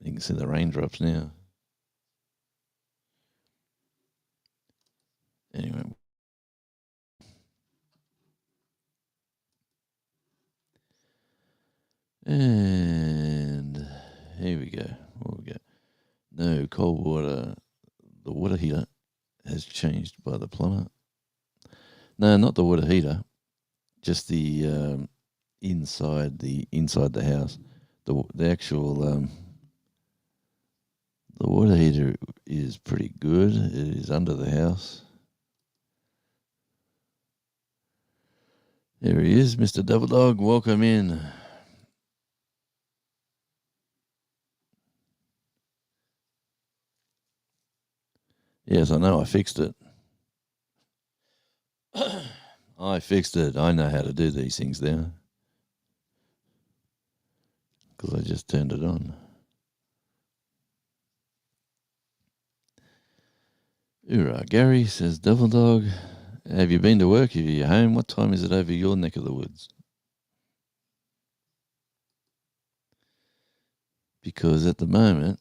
can see the raindrops now. Anyway. And here we go. What we got? No, cold water. The water heater has changed by the plumber. No, not the water heater. Just the inside the house. The actual the water heater is pretty good. It is under the house. There he is, Mr. Double Dog. Welcome in. Yes, I know. I fixed it. I fixed it. I know how to do these things now. Because I just turned it on. Hoorah. Gary says, Double Dog, have you been to work? Are you home? What time is it over your neck of the woods? Because at the moment,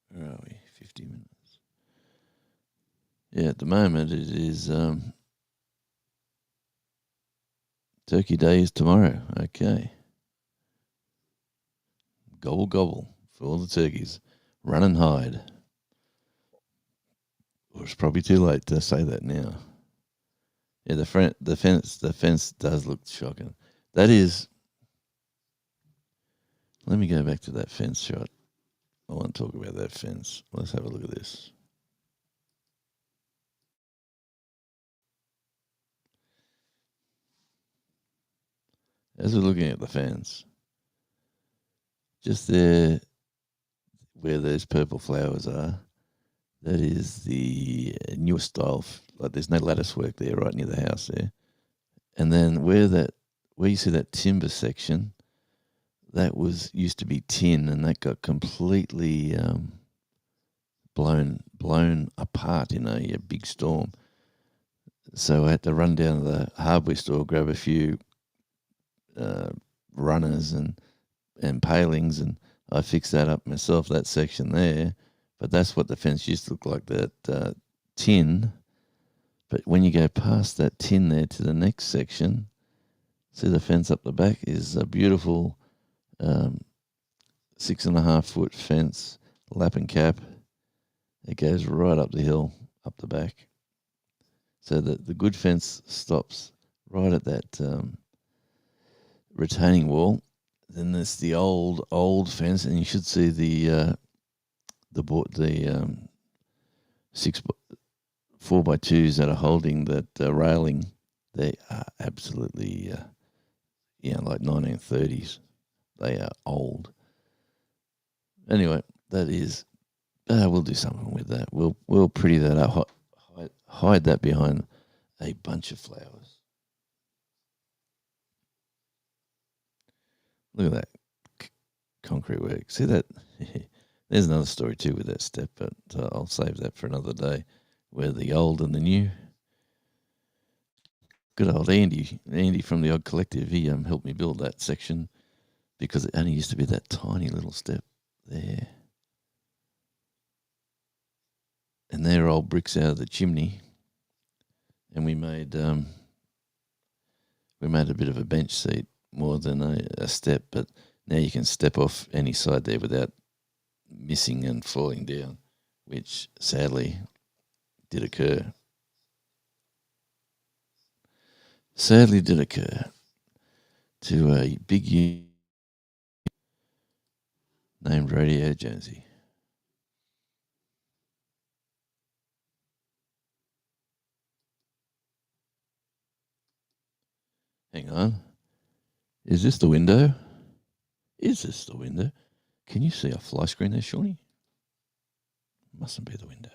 where are we? 50 minutes. Yeah, at the moment it is Turkey Day is tomorrow. Okay. Gobble, gobble for all the turkeys. Run and hide. Or it's probably too late to say that now. Yeah, the fence does look shocking. That is. Let me go back to that fence shot. I want to talk about that fence. Let's have a look at this. As we're looking at the fence, just there where those purple flowers are, that is the newer style. Like there's no lattice work there, right near the house there. And then where you see that timber section, that used to be tin, and that got completely blown apart in a big storm. So I had to run down to the hardware store, grab a few runners and palings, and I fixed that up myself, that section there. But that's what the fence used to look like, that tin. But when you go past that tin there to the next section, see the fence up the back is a beautiful 6.5 foot fence, lap and cap. It goes right up the hill, up the back. So the good fence stops right at that retaining wall. Then there's the old fence, and you should see the 4x2s that are holding that railing. They are absolutely like 1930s. They are old. Anyway, that is. We'll do something with that. We'll pretty that up. Hide that behind a bunch of flowers. Look at that concrete work. See that? There's another story too with that step, but I'll save that for another day. Where the old and the new. Good old Andy from the Odd Collective. He helped me build that section because it only used to be that tiny little step there. And they're old bricks out of the chimney, and we made a bit of a bench seat more than a step. But now you can step off any side there without missing and falling down, which sadly did occur. Sadly did occur to a big unit named Radio Jonesy. Hang on. Is this the window? Is this the window? Can you see a fly screen there, Shawnee? Mustn't be the window.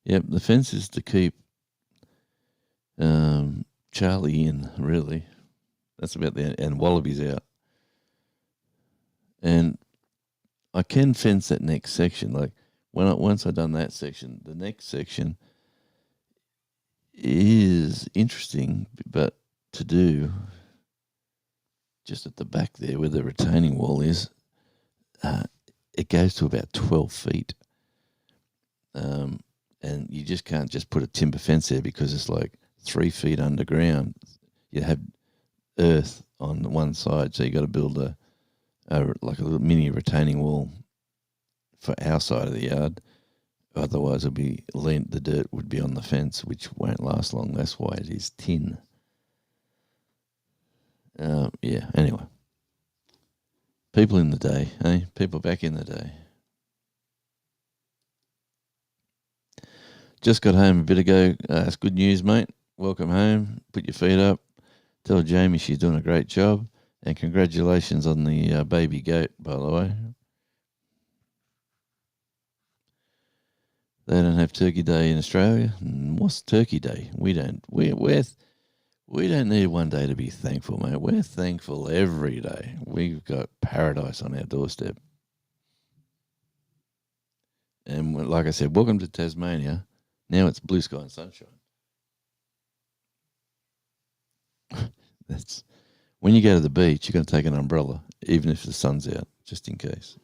Yep, the fence is to keep Charlie in, really. That's about the and Wallabies out. And I can fence that next section. Like once I've done that section, the next section is interesting, but to do just at the back there where the retaining wall is, it goes to about 12 feet. And you just can't just put a timber fence there because it's like 3 feet underground. You have earth on one side, so you got to build a little mini retaining wall for our side of the yard. Otherwise, the dirt would be on the fence, which won't last long. That's why it is tin. Anyway. People in the day, eh? People back in the day. Just got home a bit ago. It's good news, mate. Welcome home. Put your feet up. Tell Jamie she's doing a great job. And congratulations on the baby goat, by the way. They don't have Turkey Day in Australia. What's Turkey Day? We don't. We don't need one day to be thankful, mate. We're thankful every day. We've got paradise on our doorstep. And like I said, welcome to Tasmania. Now it's blue sky and sunshine. That's when you go to the beach, you're going to take an umbrella, even if the sun's out, just in case.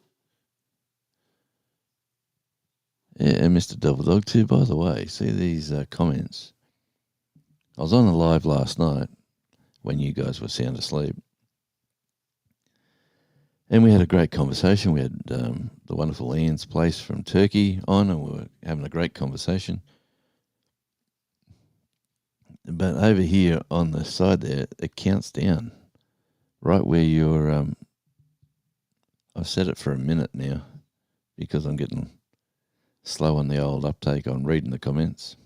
Yeah, and Mr. Double Dog too, by the way. See these comments. I was on the live last night when you guys were sound asleep. And we had a great conversation. We had the wonderful Ian's Place from Turkey on, and we were having a great conversation. But over here on the side there, it counts down right where you're. I've set it for a minute now because I'm getting slow on the old uptake on reading the comments.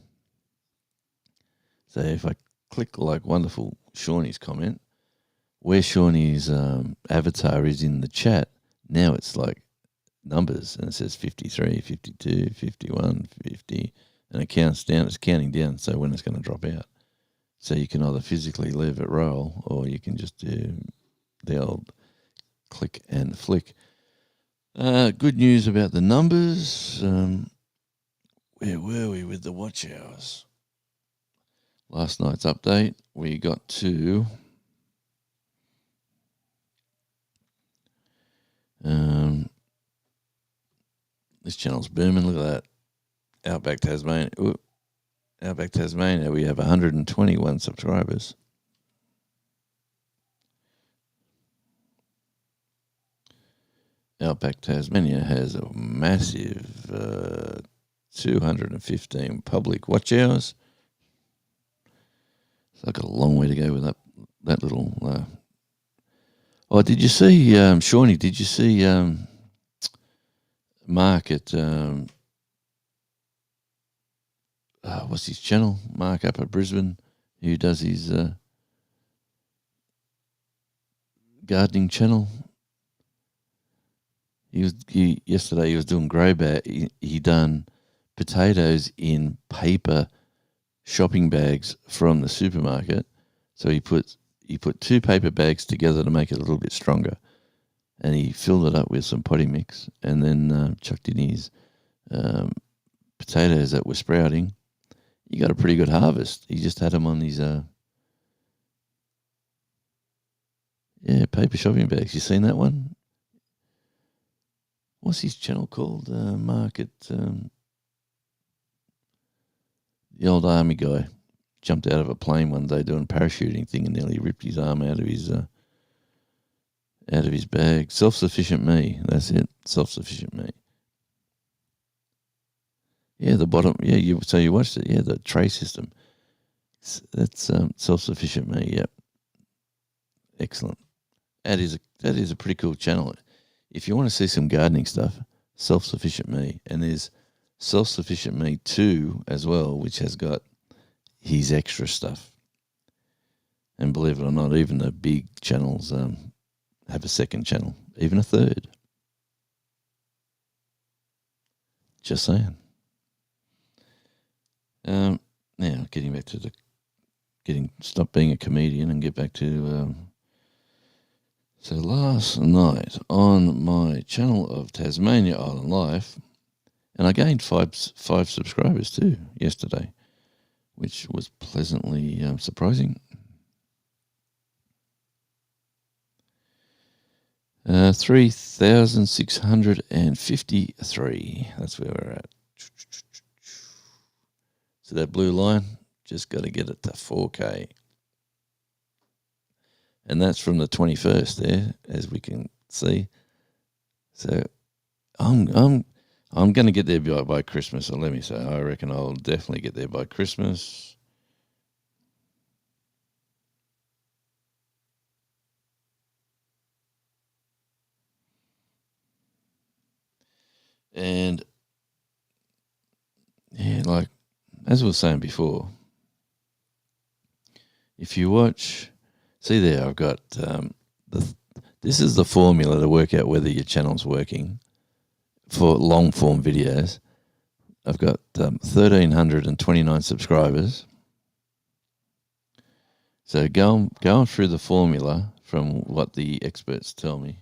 So if I click like wonderful Shawnee's comment, where Shawnee's avatar is in the chat, now it's like numbers, and it says 53, 52, 51, 50, and it counts down. It's counting down, so when it's going to drop out. So you can either physically leave it roll, or you can just do the old click and flick. Good news about the numbers. Where were we with the watch hours? Last night's update, we got to this channel's booming. Look at that. Outback Tasmania. Ooh. Outback Tasmania, we have 121 subscribers. Outback Tasmania has a massive 215 public watch hours. So I've got a long way to go with that little. Oh, did you see, Shawnee? Did you see Mark at what's his channel? Mark up at Brisbane, who does his gardening channel. Yesterday he was doing grow bag. He done potatoes in paper shopping bags from the supermarket. So he put 2 paper bags together to make it a little bit stronger, and he filled it up with some potting mix, and then chucked in his potatoes that were sprouting. You got a pretty good harvest. He just had them on these paper shopping bags. You seen that one? What's his channel called? Mark at the old army guy jumped out of a plane one day doing a parachuting thing and nearly ripped his arm out of his bag. Self-Sufficient Me. That's it. Self-Sufficient Me. Yeah, the bottom. Yeah, so you watched it. Yeah, the tray system. That's Self-Sufficient Me. Yep. Excellent. That is a pretty cool channel. If you want to see some gardening stuff, Self-Sufficient Me, and there's Self-Sufficient Me 2 as well, which has got his extra stuff. And believe it or not, even the big channels have a second channel, even a third. Just saying. Now, getting back to stop being a comedian and get back to. So last night on my channel of Tasmania Island Life, and I gained five subscribers too yesterday, which was pleasantly surprising. 3,653. That's where we're at. So that blue line, just got to get it to 4K. And that's from the 21st there, as we can see. So I'm going to get there by Christmas. So let me say, I reckon I'll definitely get there by Christmas. And yeah, like as I was saying before, if you watch, see there, I've got this is the formula to work out whether your channel's working for long form videos. I've got 1,329 subscribers. So going through the formula from what the experts tell me,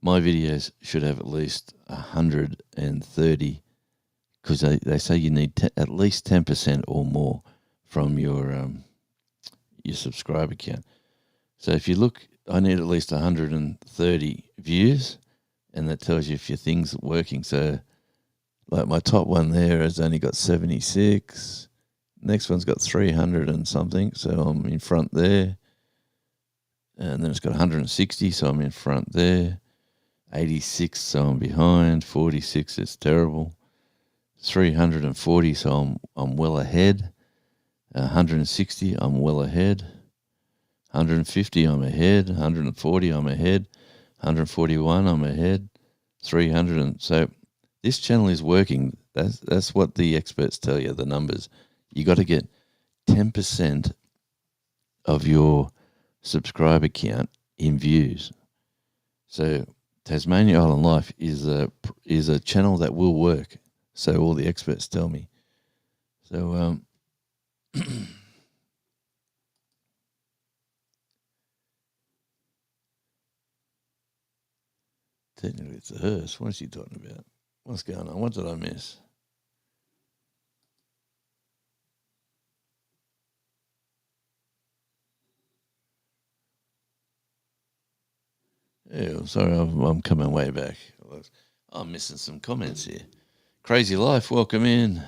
my videos should have at least 130, because they say you need at least 10% or more from your subscriber count. So if you look, I need at least 130 views, and that tells you if your thing's working. So like my top one there has only got 76. Next one's got 300 and something, so I'm in front there. And then it's got 160, so I'm in front there. 86, so I'm behind. 46, it's terrible. 340, so I'm well ahead. 160, I'm well ahead. 150, I'm ahead. 140, I'm ahead. 141, I'm ahead. 300, so this channel is working. That's what the experts tell you, the numbers. You got to get 10% of your subscriber count in views. So Tasmania Island Life is a channel that will work. So all the experts tell me. So technically it's a hearse. What is she talking about? What's going on? What did I miss? Yeah, sorry, I'm coming way back. I'm missing some comments here. Crazy Life, welcome in.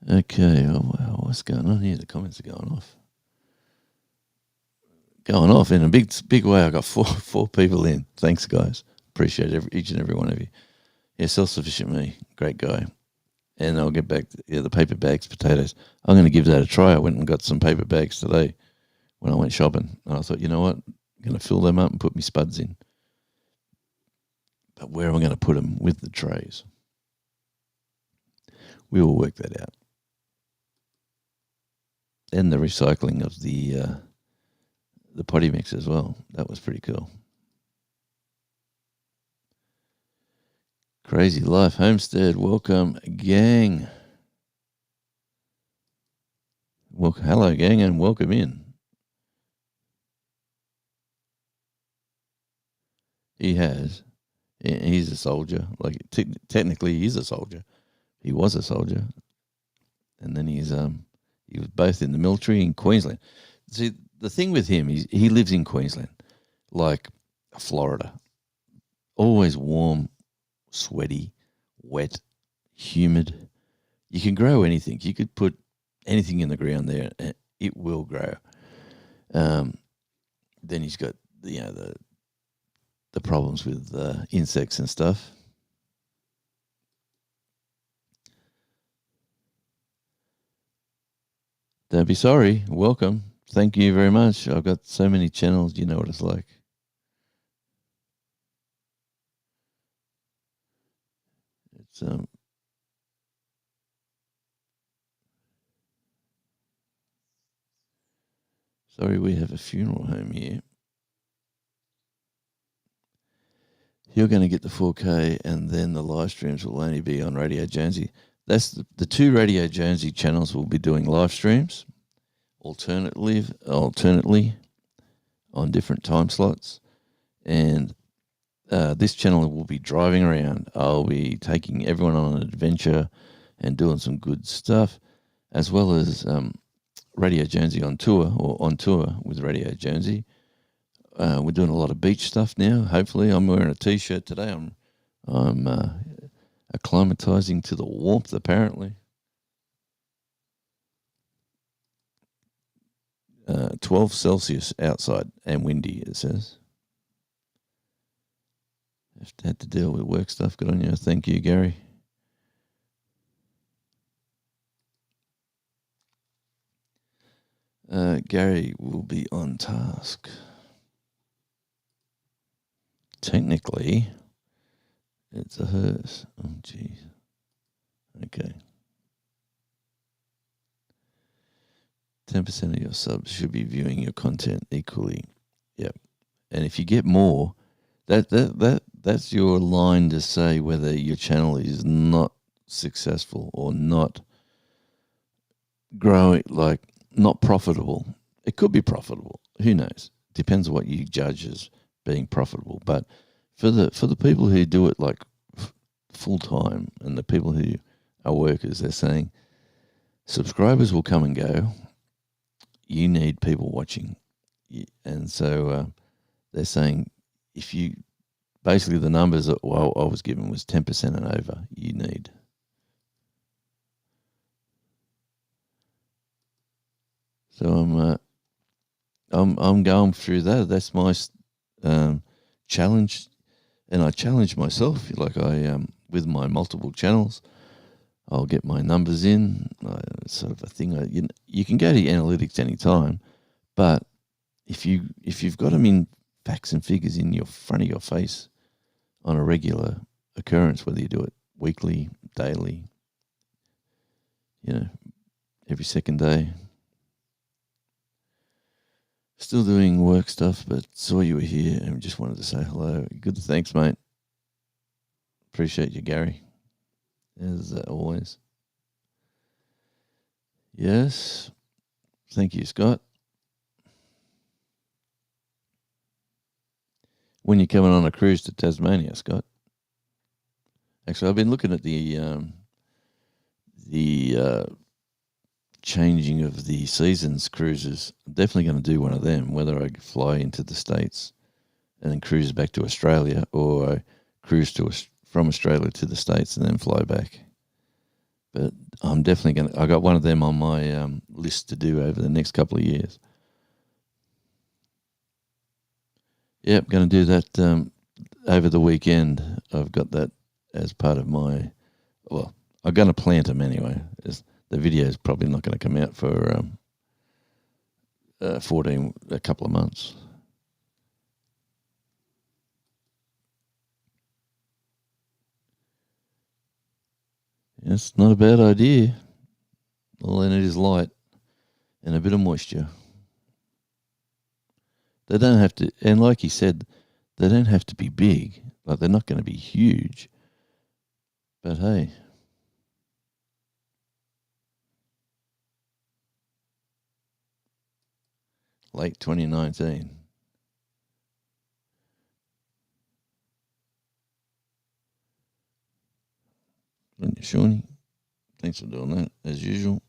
Okay, oh wow, what's going on here? The comments are going off. Going off in a big way. I got four people in. Thanks, guys. Appreciate each and every one of you. Yeah, self-sufficient me, great guy. And I'll get back to the paper bags, potatoes. I'm going to give that a try. I went and got some paper bags today when I went shopping. And I thought, you know what? I'm going to fill them up and put my spuds in. But where am I going to put them with the trays? We will work that out. And the recycling of the potty mix as well. That was pretty cool. Crazy Life Homestead, welcome, gang. Hello, gang, and welcome in. He has. He's a soldier. Like technically, he's a soldier. He was a soldier, and then he was both in the military in Queensland. See, the thing with him is he lives in Queensland, like Florida, always warm, sweaty, wet, humid. You can grow anything. You could put anything in the ground there, and it will grow. Then he's got the problems with insects and stuff. Don't be sorry. Welcome. Thank you very much. I've got so many channels. You know what it's like. It's sorry, we have a funeral home here. You're going to get the 4K, and then the live streams will only be on Radio Jonesy. That's the two Radio Jonesy channels will be doing live streams, alternately on different time slots, and this channel will be driving around. I'll be taking everyone on an adventure and doing some good stuff, as well as Radio Jonesy on tour with Radio Jonesy. We're doing a lot of beach stuff now. Hopefully, I'm wearing a t-shirt today. I'm acclimatizing to the warmth. Apparently, 12 Celsius outside and windy. It says. Had to deal with work stuff. Good on you. Thank you, Gary. Gary will be on task. Technically, it's a hearse. Oh, geez. Okay. 10% of your subs should be viewing your content equally. Yep. And if you get more, that's your line to say whether your channel is not successful or not growing, like not profitable. It could be profitable. Who knows? Depends on what you judge as being profitable. But for the people who do it like full time and the people who are workers, they're saying subscribers will come and go. You need people watching. And so they're saying if you basically the numbers that I was given was 10% and over you need. So I'm going through that. That's my challenge, and I challenge myself. Like I with my multiple channels, I'll get my numbers in. Sort of a thing. You can go to your analytics anytime, but if you've got them in facts and figures in your front of your face on a regular occurrence, whether you do it weekly, daily, every second day. Still doing work stuff, but saw you were here and just wanted to say hello. Good, thanks, mate. Appreciate you, Gary, as always. Yes, thank you, Scott. When you're coming on a cruise to Tasmania, Scott? Actually, I've been looking at the changing of the seasons cruises. I'm definitely going to do one of them, whether I fly into the States and then cruise back to Australia, or I cruise from Australia to the States and then fly back. But I'm definitely I got one of them on my list to do over the next couple of years. Yep, going to do that over the weekend. I've got that as part of my, well, I'm going to plant them anyway. The video is probably not going to come out for a couple of months. It's not a bad idea. All I need is light and a bit of moisture. They don't have to, and like he said, they don't have to be big. Like, they're not going to be huge. But hey, late 2019. Shawnee, thanks for doing that, as usual.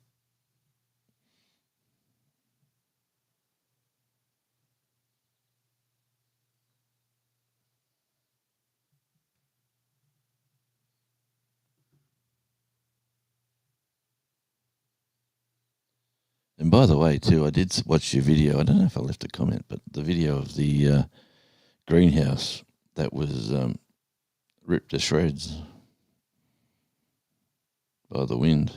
And by the way, too, I did watch your video. I don't know if I left a comment, but the video of the greenhouse that was ripped to shreds by the wind.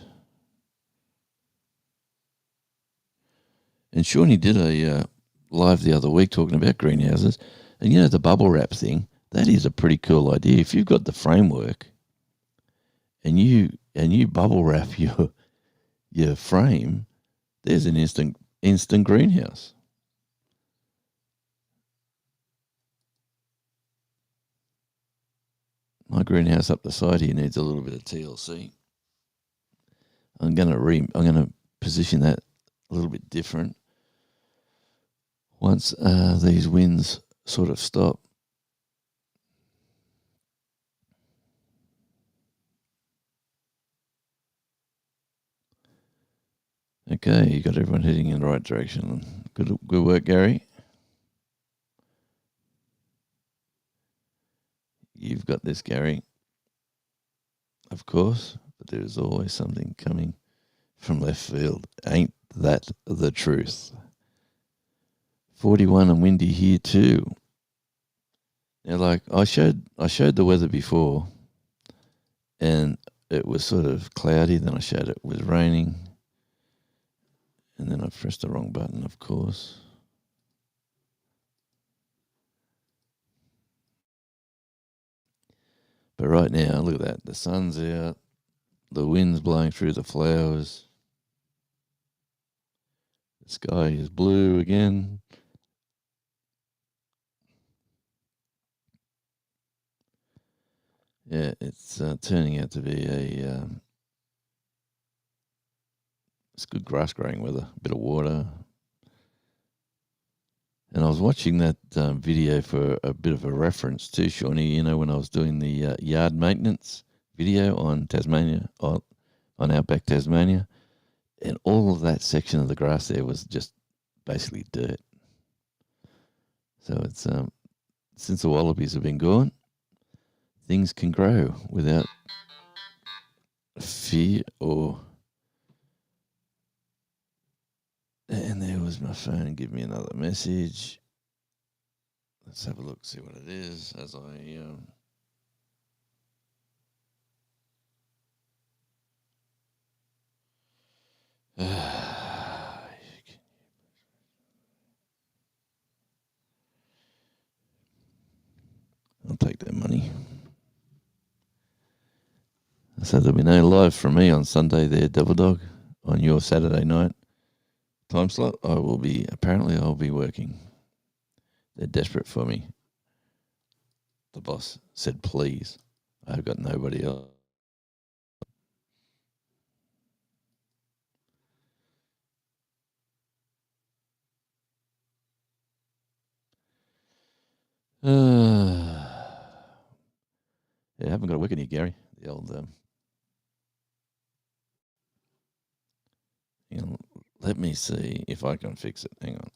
And Shawnee did a live the other week talking about greenhouses. And the bubble wrap thing, that is a pretty cool idea. If you've got the framework and you bubble wrap your frame, there's an instant greenhouse. My greenhouse up the side here needs a little bit of TLC. I'm gonna position that a little bit different once these winds sort of stop. Okay, you got everyone heading in the right direction. Good work, Gary. You've got this, Gary. Of course, but there's always something coming from left field. Ain't that the truth? 41 and windy here too. Now, like I showed the weather before, and it was sort of cloudy. Then I showed it was raining, and then I pressed the wrong button, of course. But right now, look at that. The sun's out. The wind's blowing through the flowers. The sky is blue again. Yeah, it's turning out to be it's good grass growing weather, a bit of water. And I was watching that video for a bit of a reference too, Shawnee, when I was doing the yard maintenance video on Tasmania, on Outback Tasmania, and all of that section of the grass there was just basically dirt. So it's since the wallabies have been gone, things can grow without fear or And there was my phone. Give me another message. Let's have a look, see what it is as I. I'll take that money. So there'll be no live from me on Sunday there, Double Dog, on your Saturday night time slot. I'll be working. They're desperate for me. The boss said, please. I've got nobody else. Yeah, I haven't got to work in here, Gary. The old let me see if I can fix it. Hang on.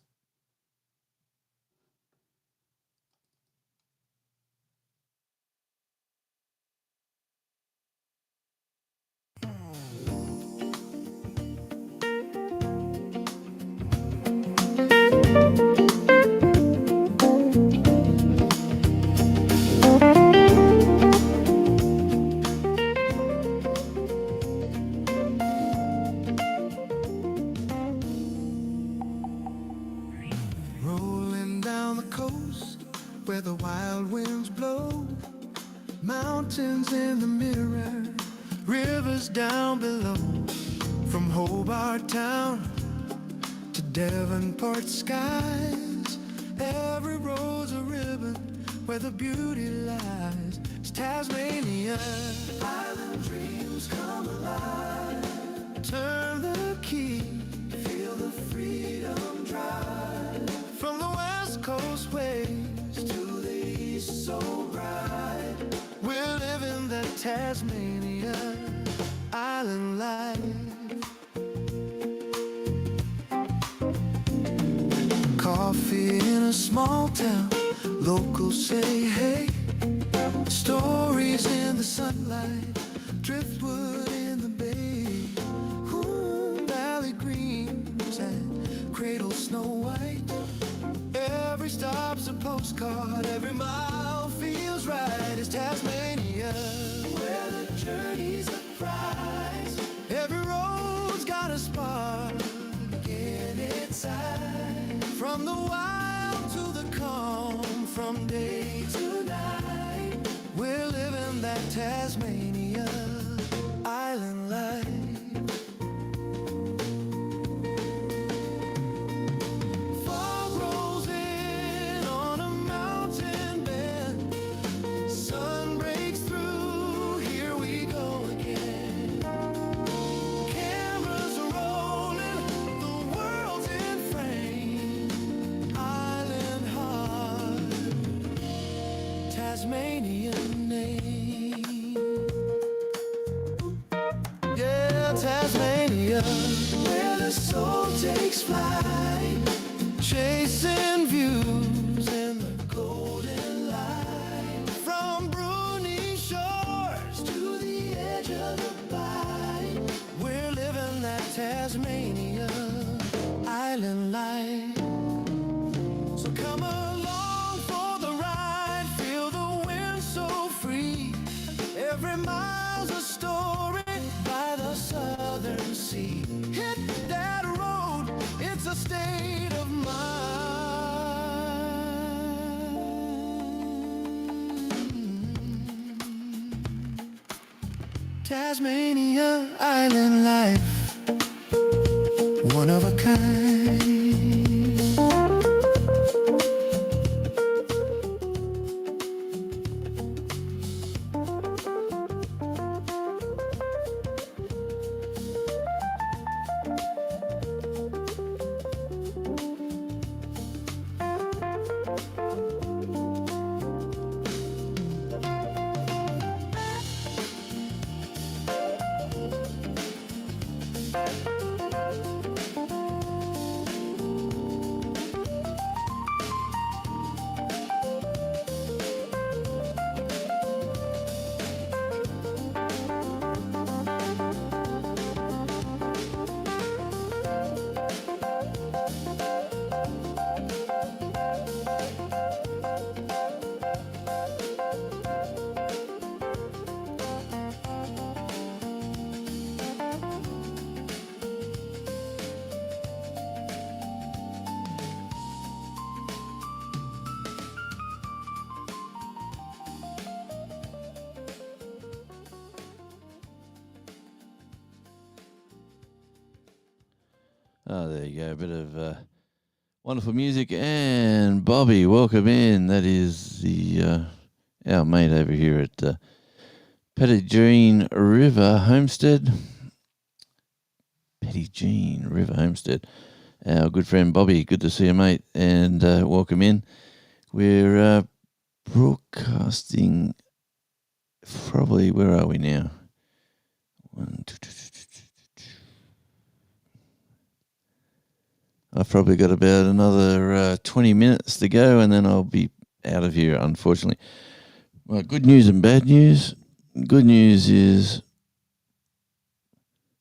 Rolling down the coast where the wild winds blow, mountains in the mirror, rivers down below. From Hobart Town to Devonport skies, every road's a ribbon where the beauty lies. It's Tasmania. Island dreams come alive. Turn the key, feel the freedom drive. From the west coast waves to the east so bright, we're living that Tasmania island life. Coffee in a small town, locals say hey. Stories in the sunlight, driftwood in the bay. Valley greens and cradle snow white. Every stop's a postcard, every mile feels right. It's Tasmania, where the journey's a prize. Every road's got a spark in its side. From the wild to the calm, from day to night, we're living that Tasmania island life. Tasmanian name. Yeah, Tasmania, where the soul takes flight, chasing views in the golden light. From Bruni shores to the edge of the Bight, we're living that Tasmania island life. So come along for the ride, feel the wind so free. Every mile's a story by the southern sea. Hit that road, it's a state of mind. Tasmania island life, one of a kind. Oh, there you go. A bit of wonderful music. And Bobby, welcome in. That is the our mate over here at Pettigene River Homestead. Pettigene River Homestead. Our good friend Bobby, good to see you, mate, and welcome in. We're broadcasting probably, where are we now? 1, 2, 2, 2, 2, 2. I've probably got about another 20 minutes to go, and then I'll be out of here, unfortunately. Well, good news and bad news. Good news is,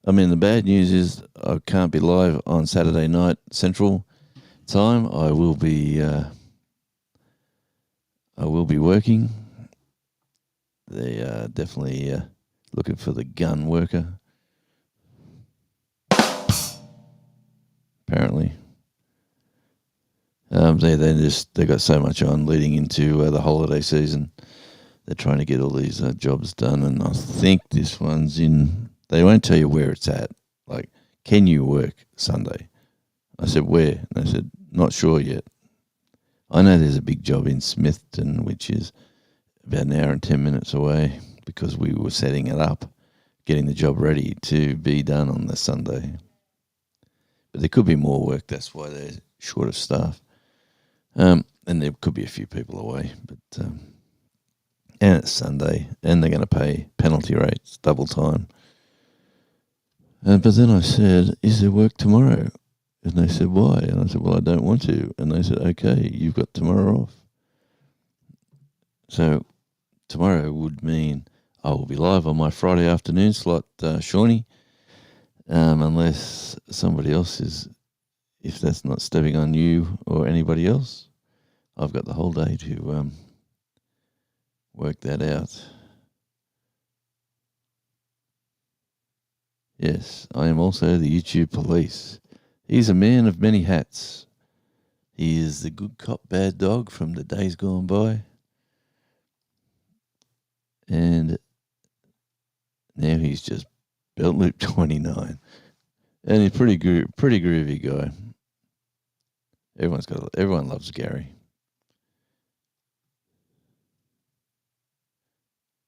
the bad news is I can't be live on Saturday night Central Time. I will be working. They are definitely looking for the gun worker. Apparently, they got so much on leading into the holiday season. They're trying to get all these jobs done, and I think this one's in. They won't tell you where it's at. Like, can you work Sunday? I said, where? And they said, not sure yet. I know there's a big job in Smithton, which is about an hour and 10 minutes away, because we were setting it up, getting the job ready to be done on the Sunday. But there could be more work. That's why they're short of staff. And there could be a few people away. But and it's Sunday, and they're going to pay penalty rates, double time. But then I said, is there work tomorrow? And they said, why? And I said, well, I don't want to. And they said, okay, you've got tomorrow off. So tomorrow would mean I will be live on my Friday afternoon slot, Shawnee, unless somebody else is, if that's not stepping on you or anybody else. I've got the whole day to work that out. Yes, I am also the YouTube police. He's a man of many hats. He is the good cop, bad dog from the days gone by. And now he's just Belt Loop 29. And he's pretty groovy guy. Everyone loves Gary.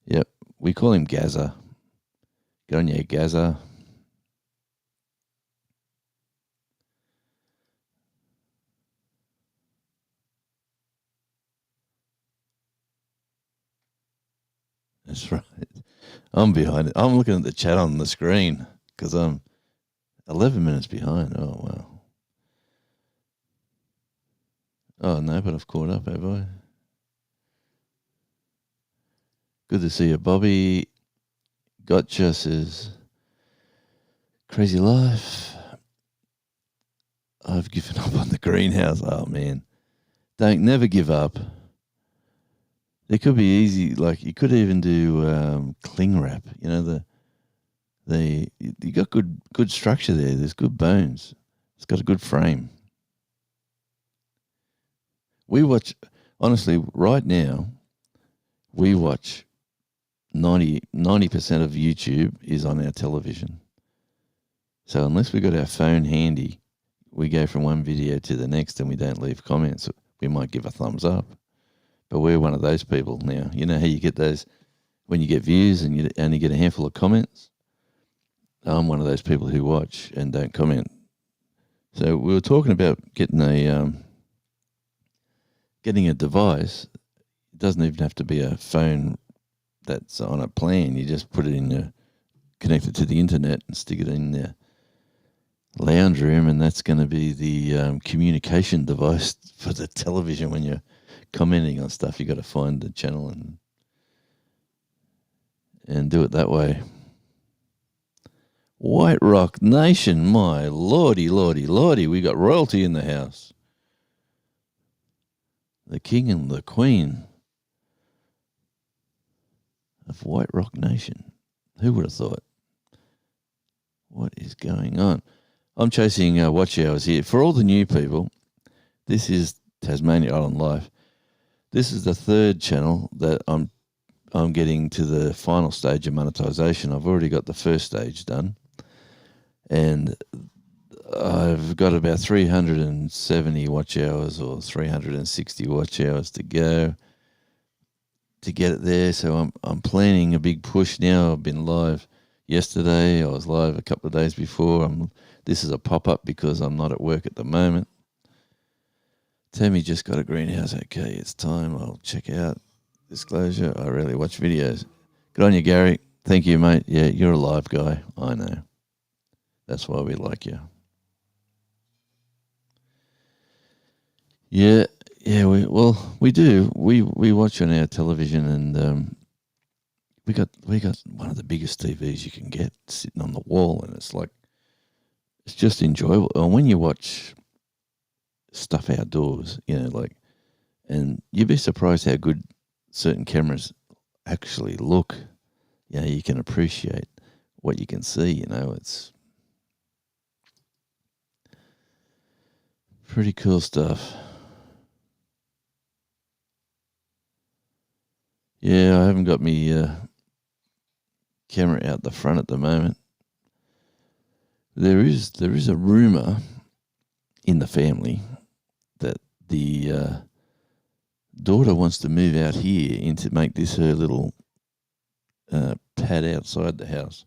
Yep, we call him Gaza. Go on, yeah, Gaza. That's right. I'm behind it. I'm looking at the chat on the screen because I'm 11 minutes behind. Oh, wow. Oh, no, but I've caught up, have I? Good to see you, Bobby. Gotcha says, crazy life. I've given up on the greenhouse. Oh, man. Never give up. It could be easy, like you could even do cling wrap. You know, you got good structure there. There's good bones. It's got a good frame. We watch, honestly, right now, we watch 90% of YouTube is on our television. So unless we got our phone handy, we go from one video to the next and we don't leave comments. We might give a thumbs up. But we're one of those people now. You know how you get those when you get views and you only get a handful of comments? I'm one of those people who watch and don't comment. So we were talking about getting a device. It doesn't even have to be a phone that's on a plan. You just put it in connect it to the internet and stick it in the lounge room, and that's going to be the communication device for the television. When you're commenting on stuff, you got to find the channel and do it that way. White Rock Nation, my lordy, we got royalty in the house. The king and the queen of White Rock Nation. Who would have thought? What is going on? I'm chasing watch hours here. For all the new people, this is Tasmania Island Life. This is the third channel that I'm getting to the final stage of monetization. I've already got the first stage done, and I've got about 370 watch hours or 360 watch hours to go to get it there. So I'm planning a big push now. I've been live yesterday. I was live a couple of days before. This is a pop-up because I'm not at work at the moment. Tammy just got a greenhouse. Okay, it's time. I'll check out. Disclosure, I rarely watch videos. Good on you, Gary. Thank you, mate. Yeah, you're a live guy. I know. That's why we like you. Yeah, we do. We watch on our television, and we got one of the biggest TVs you can get sitting on the wall, and it's just enjoyable. And when you watch stuff outdoors, and you'd be surprised how good certain cameras actually look. You can appreciate what you can see. It's pretty cool stuff. Yeah, I haven't got me camera out the front at the moment. There is a rumor in the family that the daughter wants to move out here and to make this her little pad outside the house,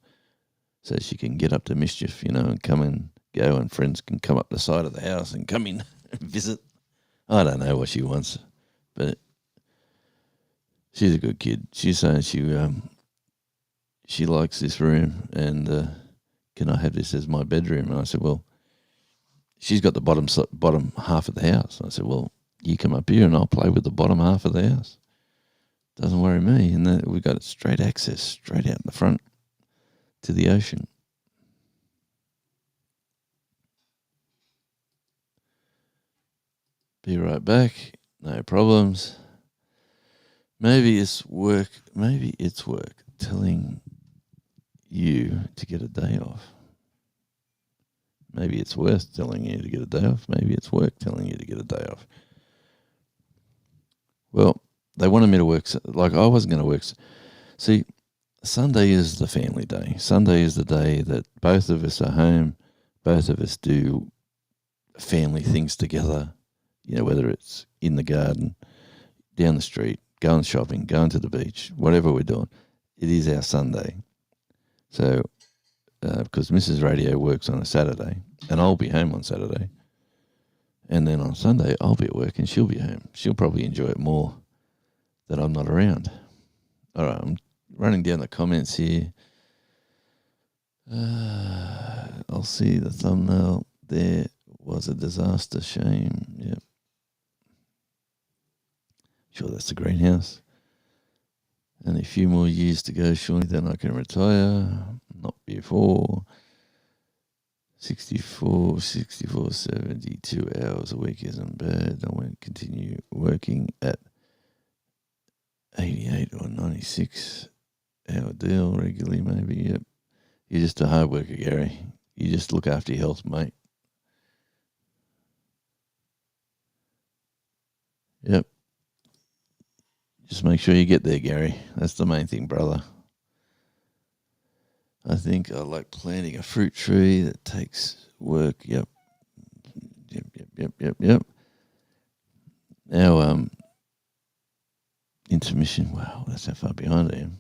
so she can get up to mischief, and come and go, and friends can come up the side of the house and come in and visit. I don't know what she wants, but she's a good kid. She's saying she likes this room, and can I have this as my bedroom? And I said, well, she's got the bottom half of the house. I said, well, you come up here and I'll play with the bottom half of the house. Doesn't worry me. And then we got straight access, straight out in the front to the ocean. Be right back. No problems. Maybe it's work telling you to get a day off. Maybe it's worth telling you to get a day off. Maybe it's work telling you to get a day off. Well, they wanted me to work, like I wasn't going to work. See, Sunday is the family day. Sunday is the day that both of us are home. Both of us do family things together, whether it's in the garden, down the street, going shopping, going to the beach, whatever we're doing. It is our Sunday. So, because Mrs. Radio works on a Saturday, and I'll be home on Saturday, and then on Sunday I'll be at work and she'll be home. She'll probably enjoy it more that I'm not around. All right, I'm running down the comments here. I'll see the thumbnail. There was a disaster. Shame. Yep. Sure, that's the greenhouse. Only a few more years to go, surely, then I can retire. Not before. 64, 72 hours a week isn't bad. I won't continue working at 88 or 96 hour deal regularly, maybe. Yep. You're just a hard worker, Gary. You just look after your health, mate. Yep. Just make sure you get there, Gary. That's the main thing, brother. I think I like planting a fruit tree that takes work. Yep. Now, intermission. Wow, that's how far behind I am.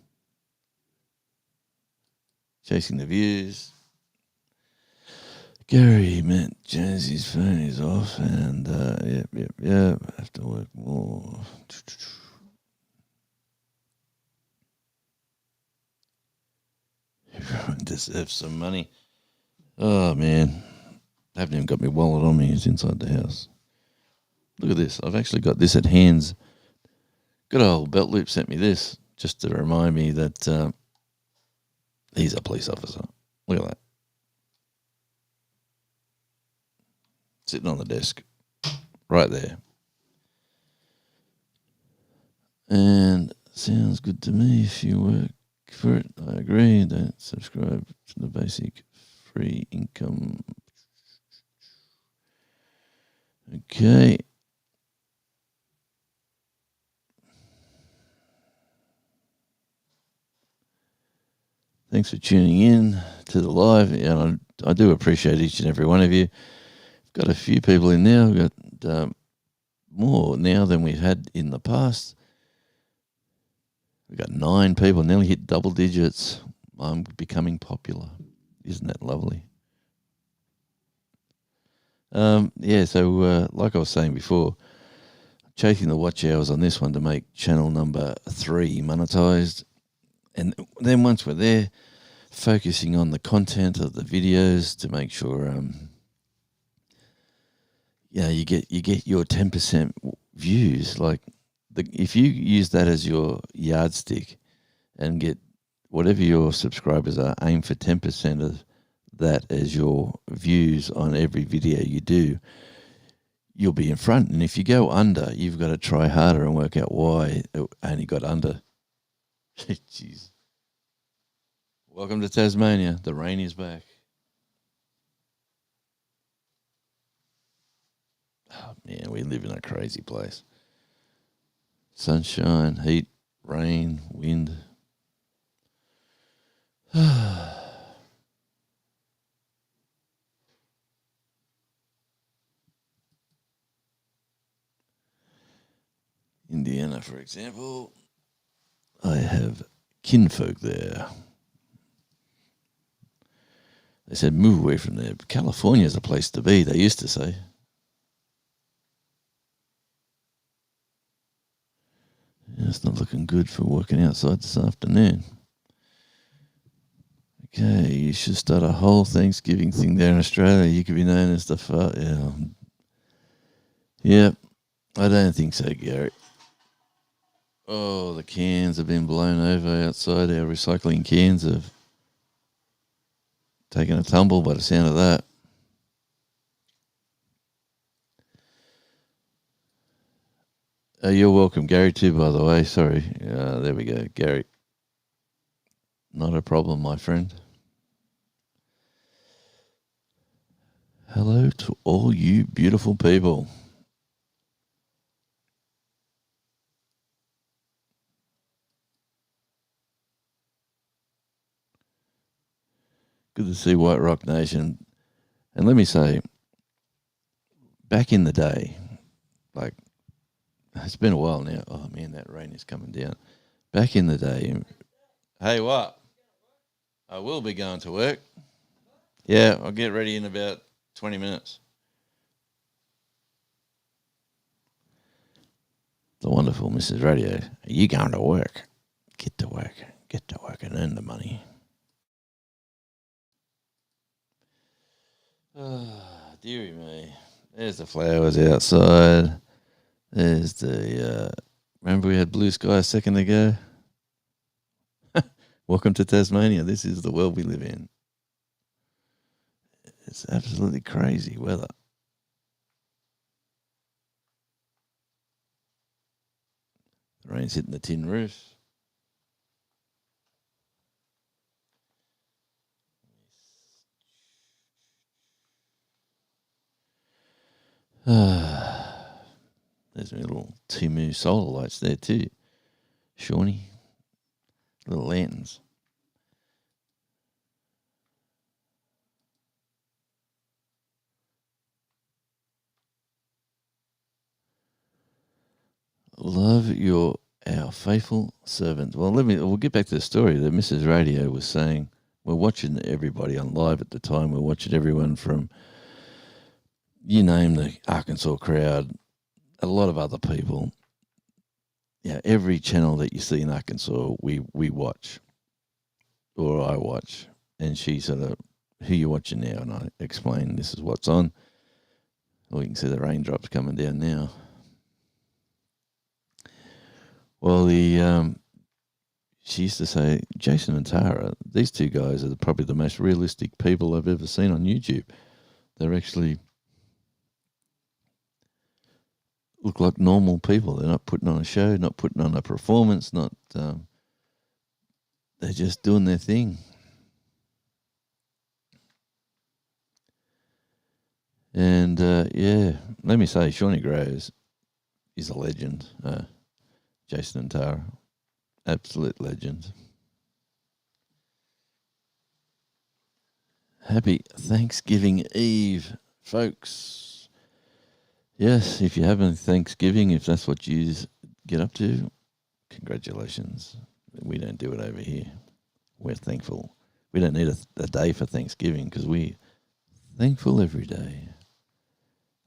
Chasing the views. Gary meant Jonesy's phone is off, and yep. Have to work more. Everyone deserves some money. Oh, man. I haven't even got my wallet on me. It's inside the house. Look at this. I've actually got this at hands. Good old Belt Loop sent me this just to remind me that he's a police officer. Look at that. Sitting on the desk. Right there. And sounds good to me if you work for it. I agree. Don't subscribe to the basic free income. Okay. Thanks for tuning in to the live. And I do appreciate each and every one of you. Got a few people in now. We've got more now than we've had in the past. We've got 9 people, nearly hit double digits. I'm becoming popular. Isn't that lovely? So like I was saying before, chasing the watch hours on this one to make channel number 3 monetized. And then once we're there, focusing on the content of the videos to make sure you get your 10% views. Like if you use that as your yardstick and get whatever your subscribers are, aim for 10% of that as your views on every video you do, you'll be in front. And if you go under, you've got to try harder and work out why it only got under. Jeez. Welcome to Tasmania. The rain is back. Oh, man, we live in a crazy place. Sunshine, heat, rain, wind. Indiana, for example, I have kinfolk there. They said move away from there. California's a place to be, they used to say. Yeah, it's not looking good for working outside this afternoon. Okay, you should start a whole Thanksgiving thing there in Australia. You could be known as the Yeah, I don't think so, Gary. Oh, the cans have been blown over outside. Our recycling cans have taken a tumble by the sound of that. You're welcome, Gary, too, by the way. Sorry. There we go, Gary. Not a problem, my friend. Hello to all you beautiful people. Good to see White Rock Nation. And let me say, back in the day, like, it's been a while now. Oh, man, that rain is coming down. Back in the day, hey, what? I will be going to work. Yeah, I'll get ready in about 20 minutes. The wonderful Mrs. Radio. Are you going to work? Get to work. Get to work and earn the money. Dearie me. There's the flowers outside. There's the, remember we had blue sky a second ago? Welcome to Tasmania. This is the world we live in. It's absolutely crazy weather. The rain's hitting the tin roof. There's my little Timu solar lights there too. Shawnee. Little lanterns. Love our faithful servant. Well, we'll get back to the story that Mrs. Radio was saying. We're watching everybody on live at the time. We're watching everyone from, you name the Arkansas crowd, a lot of other people. Yeah, every channel that you see in Arkansas, we watch, or I watch. And she sort of, who you watching now? And I explain this is what's on. Well, you can see the raindrops coming down now. Well, she used to say, Jason and Tara, these two guys are probably the most realistic people I've ever seen on YouTube. They're actually look like normal people. They're not putting on a show, not putting on a performance, not they're just doing their thing. And let me say, Shawnee Groves is a legend. Jason and Tara, absolute legends. Happy Thanksgiving Eve, folks. Yes, if you're having Thanksgiving, if that's what you get up to, congratulations. We don't do it over here. We're thankful. We don't need a day for Thanksgiving because we're thankful every day.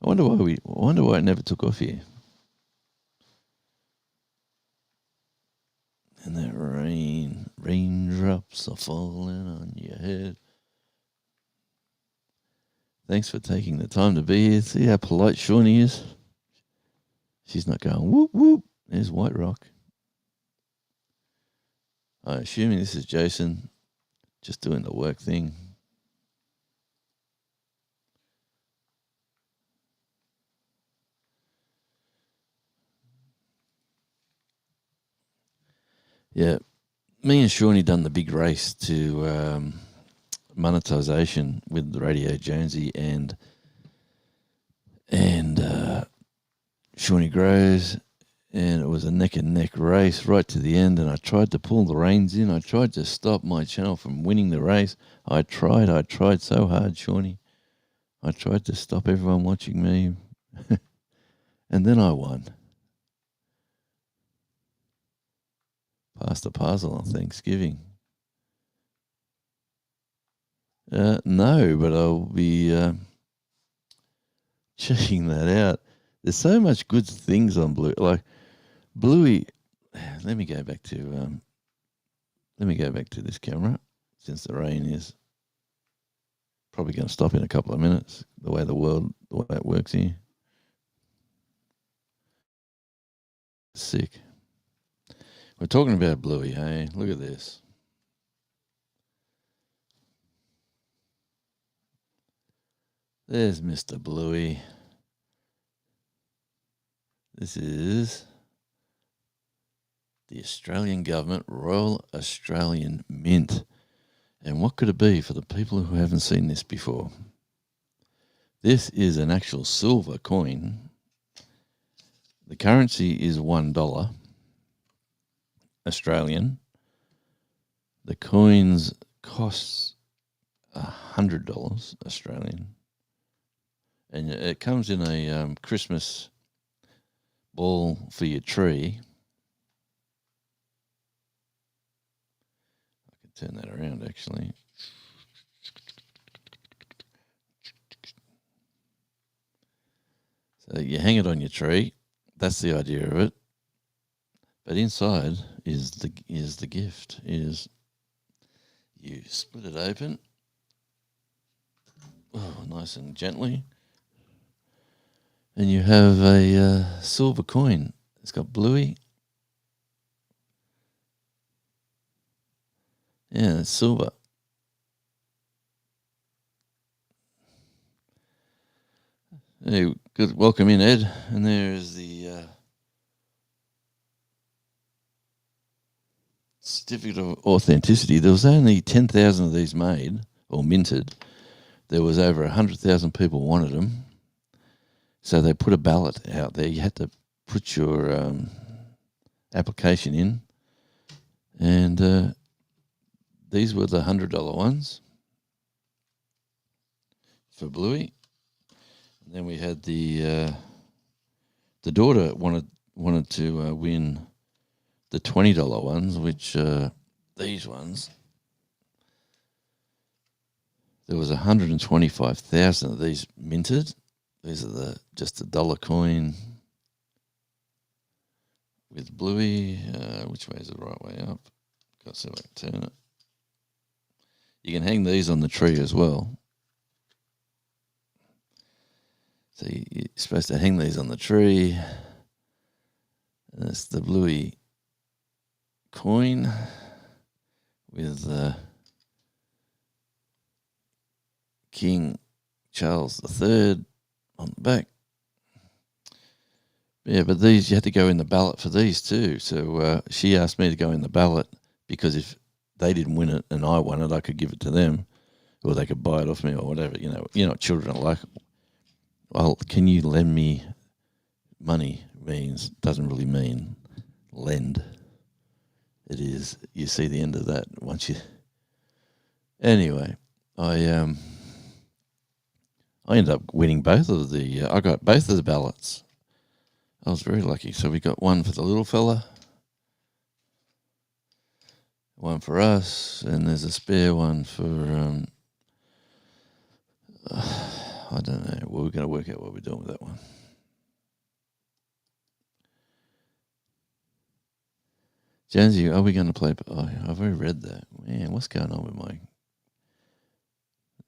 I wonder why it never took off here. And that raindrops are falling on your head. Thanks for taking the time to be here. See how polite Shawnee is? She's not going, whoop, whoop. There's White Rock. I'm assuming this is Jason just doing the work thing. Yeah, me and Shawnee done the big race to monetization with the Radio Jonesy and Shawnee Grows, and it was a neck and neck race right to the end. And I tried to pull the reins in. I tried to stop my channel from winning the race. I tried so hard, Shawnee. I tried to stop everyone watching me, and then I won. Passed the puzzle on Thanksgiving. No, but I'll be checking that out. There's so much good things on Blue. Like Bluey. Let me go back to this camera, since the rain is probably going to stop in a couple of minutes. The way it works here. Sick. We're talking about Bluey, hey? Look at this. There's Mr. Bluey. This is the Australian Government Royal Australian Mint. And what could it be for the people who haven't seen this before? This is an actual silver coin. The currency is $1 Australian. The coins costs $100 Australian. And it comes in a Christmas ball for your tree. I can turn that around actually. So you hang it on your tree. That's the idea of it. But inside is the gift. Is you split it open. Oh, nice and gently. And you have a silver coin. It's got Bluey. Yeah, it's silver. Hey, good. Welcome in, Ed. And there's the certificate of authenticity. There was only 10,000 of these made or minted. There was over 100,000 people wanted them. So they put a ballot out there. You had to put your application in. And these were the $100 ones for Bluey. And then we had the daughter wanted to win the $20 ones, which these ones. There was 125,000 of these minted. These are just the dollar coin with Bluey. Which way is the right way up? Got to see if I can turn it. You can hang these on the tree as well. So you're supposed to hang these on the tree. And it's the Bluey coin with King Charles III on the back. Yeah, but these, you had to go in the ballot for these too. So she asked me to go in the ballot because if they didn't win it and I won it, I could give it to them, or they could buy it off me or whatever. You know what children are like. Well, can you lend me money? Doesn't really mean lend. It is, you see the end of that once you. Anyway, I ended up winning both of the. I got both of the ballots. I was very lucky. So we got one for the little fella, one for us, and there's a spare one for. I don't know. Well, we're going to work out what we're doing with that one. Jonesy, are we going to play? Oh, I've already read that. Man, what's going on with my?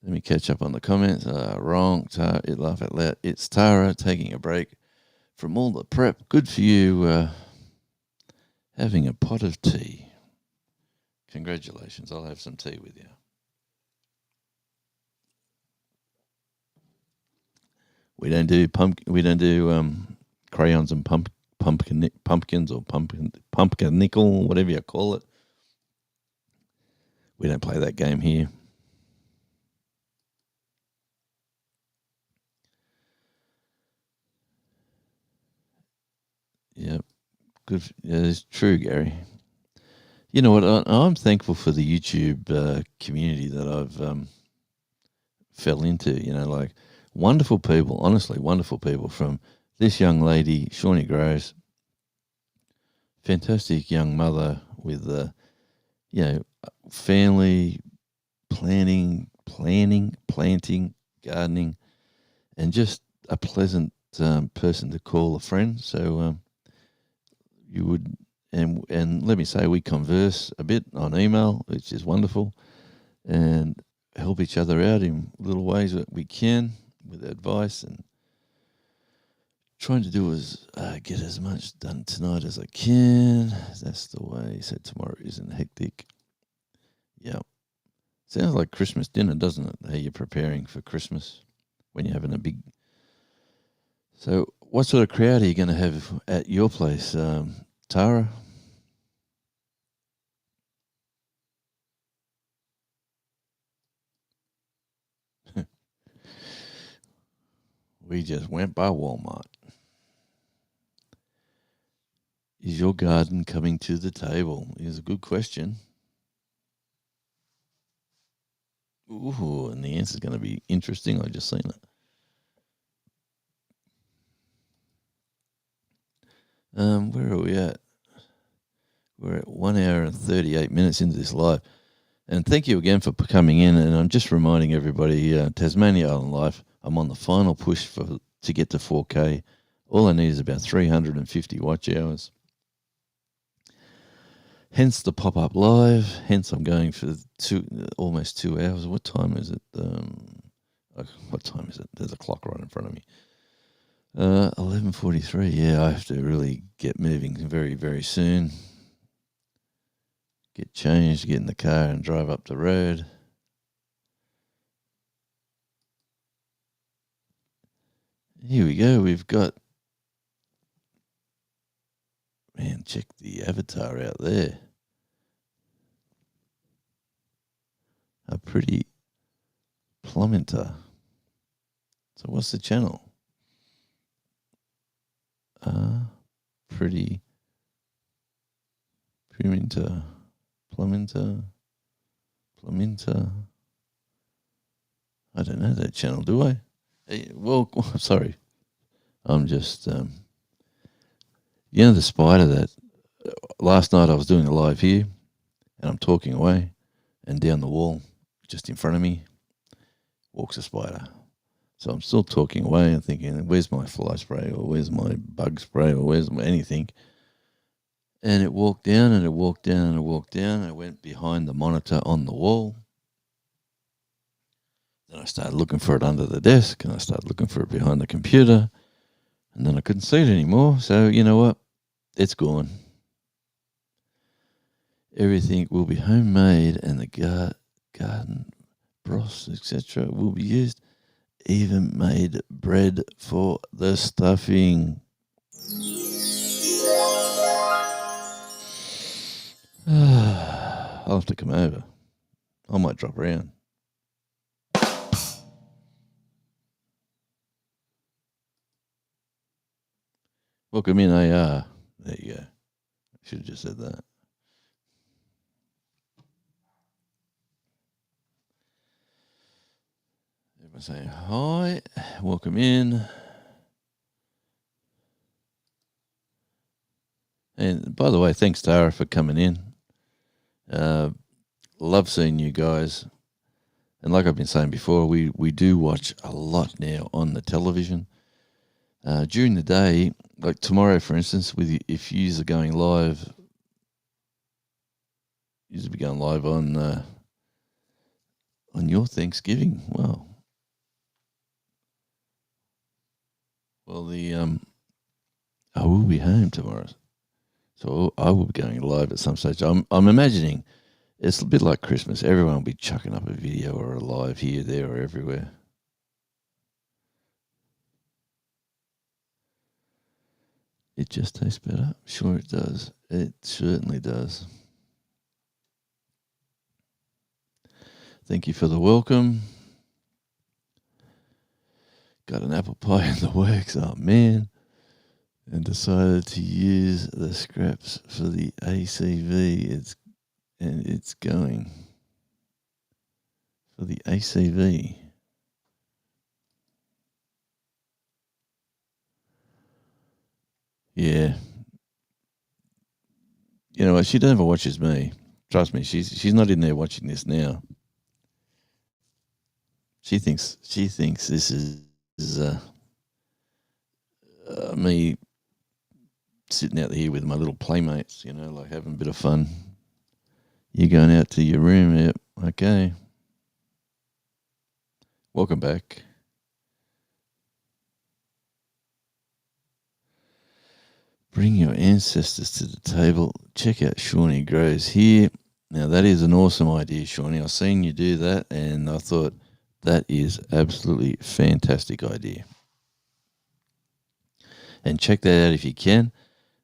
Let me catch up on the comments. Wrong. It laugh out loud. It's Tara taking a break from all the prep. Good for you. Having a pot of tea. Congratulations. I'll have some tea with you. We don't do crayons and pumpkins or pumpkin nickel, whatever you call it. We don't play that game here. Yep. Good. Yeah, it's true, Gary. You know what? I'm thankful for the YouTube community that I've fell into. You know, like wonderful people, honestly, wonderful people. From this young lady, Shawnee Groves, fantastic young mother with, family, planting, gardening, and just a pleasant person to call a friend. So you would, and let me say, we converse a bit on email, which is wonderful, and help each other out in little ways that we can with advice, and trying to do is get as much done tonight as I can. That's the way. So tomorrow isn't hectic. Yeah. Sounds like Christmas dinner, doesn't it? How you're preparing for Christmas when you're having a big. So what sort of crowd are you going to have at your place, Tara? We just went by Walmart. Is your garden coming to the table? Is a good question. Ooh, and the answer's going to be interesting. I just seen it. Where are we at? We're at 1 hour and 38 minutes into this live. And thank you again for coming in. And I'm just reminding everybody, Tasmania Island Life, I'm on the final push to get to 4K. All I need is about 350 watch hours. Hence the pop-up live. Hence I'm going for almost 2 hours. What time is it? What time is it? There's a clock right in front of me. 11:43. Yeah, I have to really get moving very, very soon. Get changed, get in the car and drive up the road. Here we go. We've got, man, check the avatar out there. A pretty plummeter. So what's the channel? Pretty plummeter. I don't know that channel, do I? Hey, well, sorry. I'm just, the spider that last night I was doing a live here and I'm talking away, and down the wall, just in front of me, walks a spider. So I'm still talking away and thinking, where's my fly spray, or where's my bug spray, or where's anything? And it walked down and it walked down and it walked down. And it went behind the monitor on the wall. Then I started looking for it under the desk, and I started looking for it behind the computer. And then I couldn't see it anymore. So you know what? It's gone. Everything will be homemade, and the garden broth, etc., will be used. Even made bread for the stuffing. I'll have to come over. I might drop around. Welcome in, AR. There you go. Should have just said that. I say hi, welcome in. And by the way, thanks Tara for coming in. Love seeing you guys. And like I've been saying before, we do watch a lot now on the television. During the day, like tomorrow, for instance, if you are going live, you'll be going live on your Thanksgiving. Wow. Well, I will be home tomorrow, so I will be going live at some stage. I'm imagining it's a bit like Christmas. Everyone will be chucking up a video or a live here, there, or everywhere. It just tastes better. Sure, it does. It certainly does. Thank you for the welcome. Got an apple pie in the works. Oh, man. And decided to use the scraps for the ACV. It's going for the ACV. Yeah. You know what? She never watches me. Trust me, she's not in there watching this now. She thinks this is me sitting out here with my little playmates, you know, like having a bit of fun. You going out to your room? Yep. Okay. Welcome back. Bring your ancestors to the table. Check out Shawnee Grows here. Now, that is an awesome idea, Shawnee. I've seen you do that, and I thought that is absolutely fantastic idea. And check that out if you can.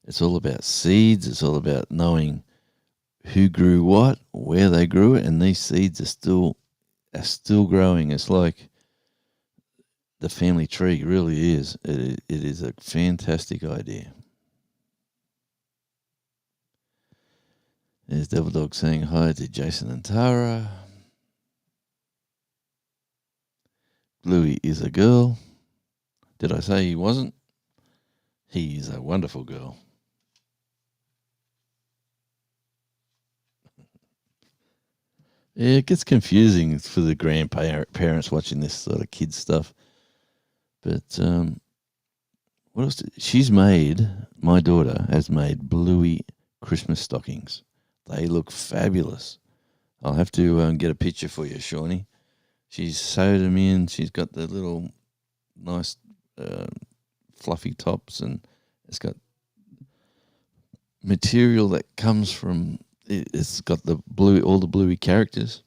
It's all about seeds. It's all about knowing who grew what, where they grew it, and these seeds are still growing. It's like the family tree really is. It is a fantastic idea. There's Devil Dog saying hi to Jason and Tara. Bluey is a girl. Did I say he wasn't? He's a wonderful girl. Yeah, it gets confusing for the grandparents watching this sort of kids stuff. But what else? My daughter has made Bluey Christmas stockings. They look fabulous. I'll have to get a picture for you, Shawnee. She's sewed them in. She's got the little nice fluffy tops, and it's got material that comes from. It's got all the Bluey characters.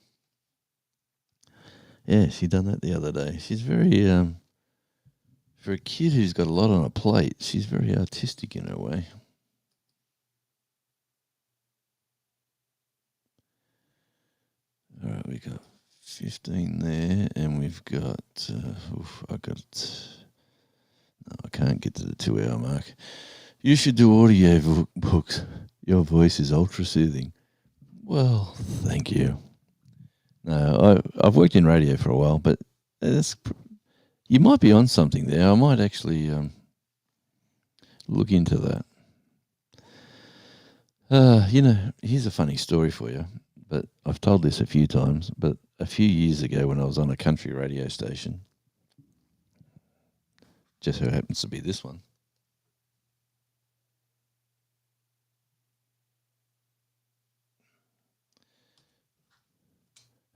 Yeah, she done that the other day. She's very for a kid who's got a lot on a plate. She's very artistic in her way. All right, we got 15 there, and we've got. I can't get to the 2-hour mark. You should do audio books. Your voice is ultra soothing. Well, thank you. No, I've worked in radio for a while, but you might be on something there. I might actually look into that. Here's a funny story for you. But I've told this a few times, but a few years ago when I was on a country radio station, just so happens to be this one.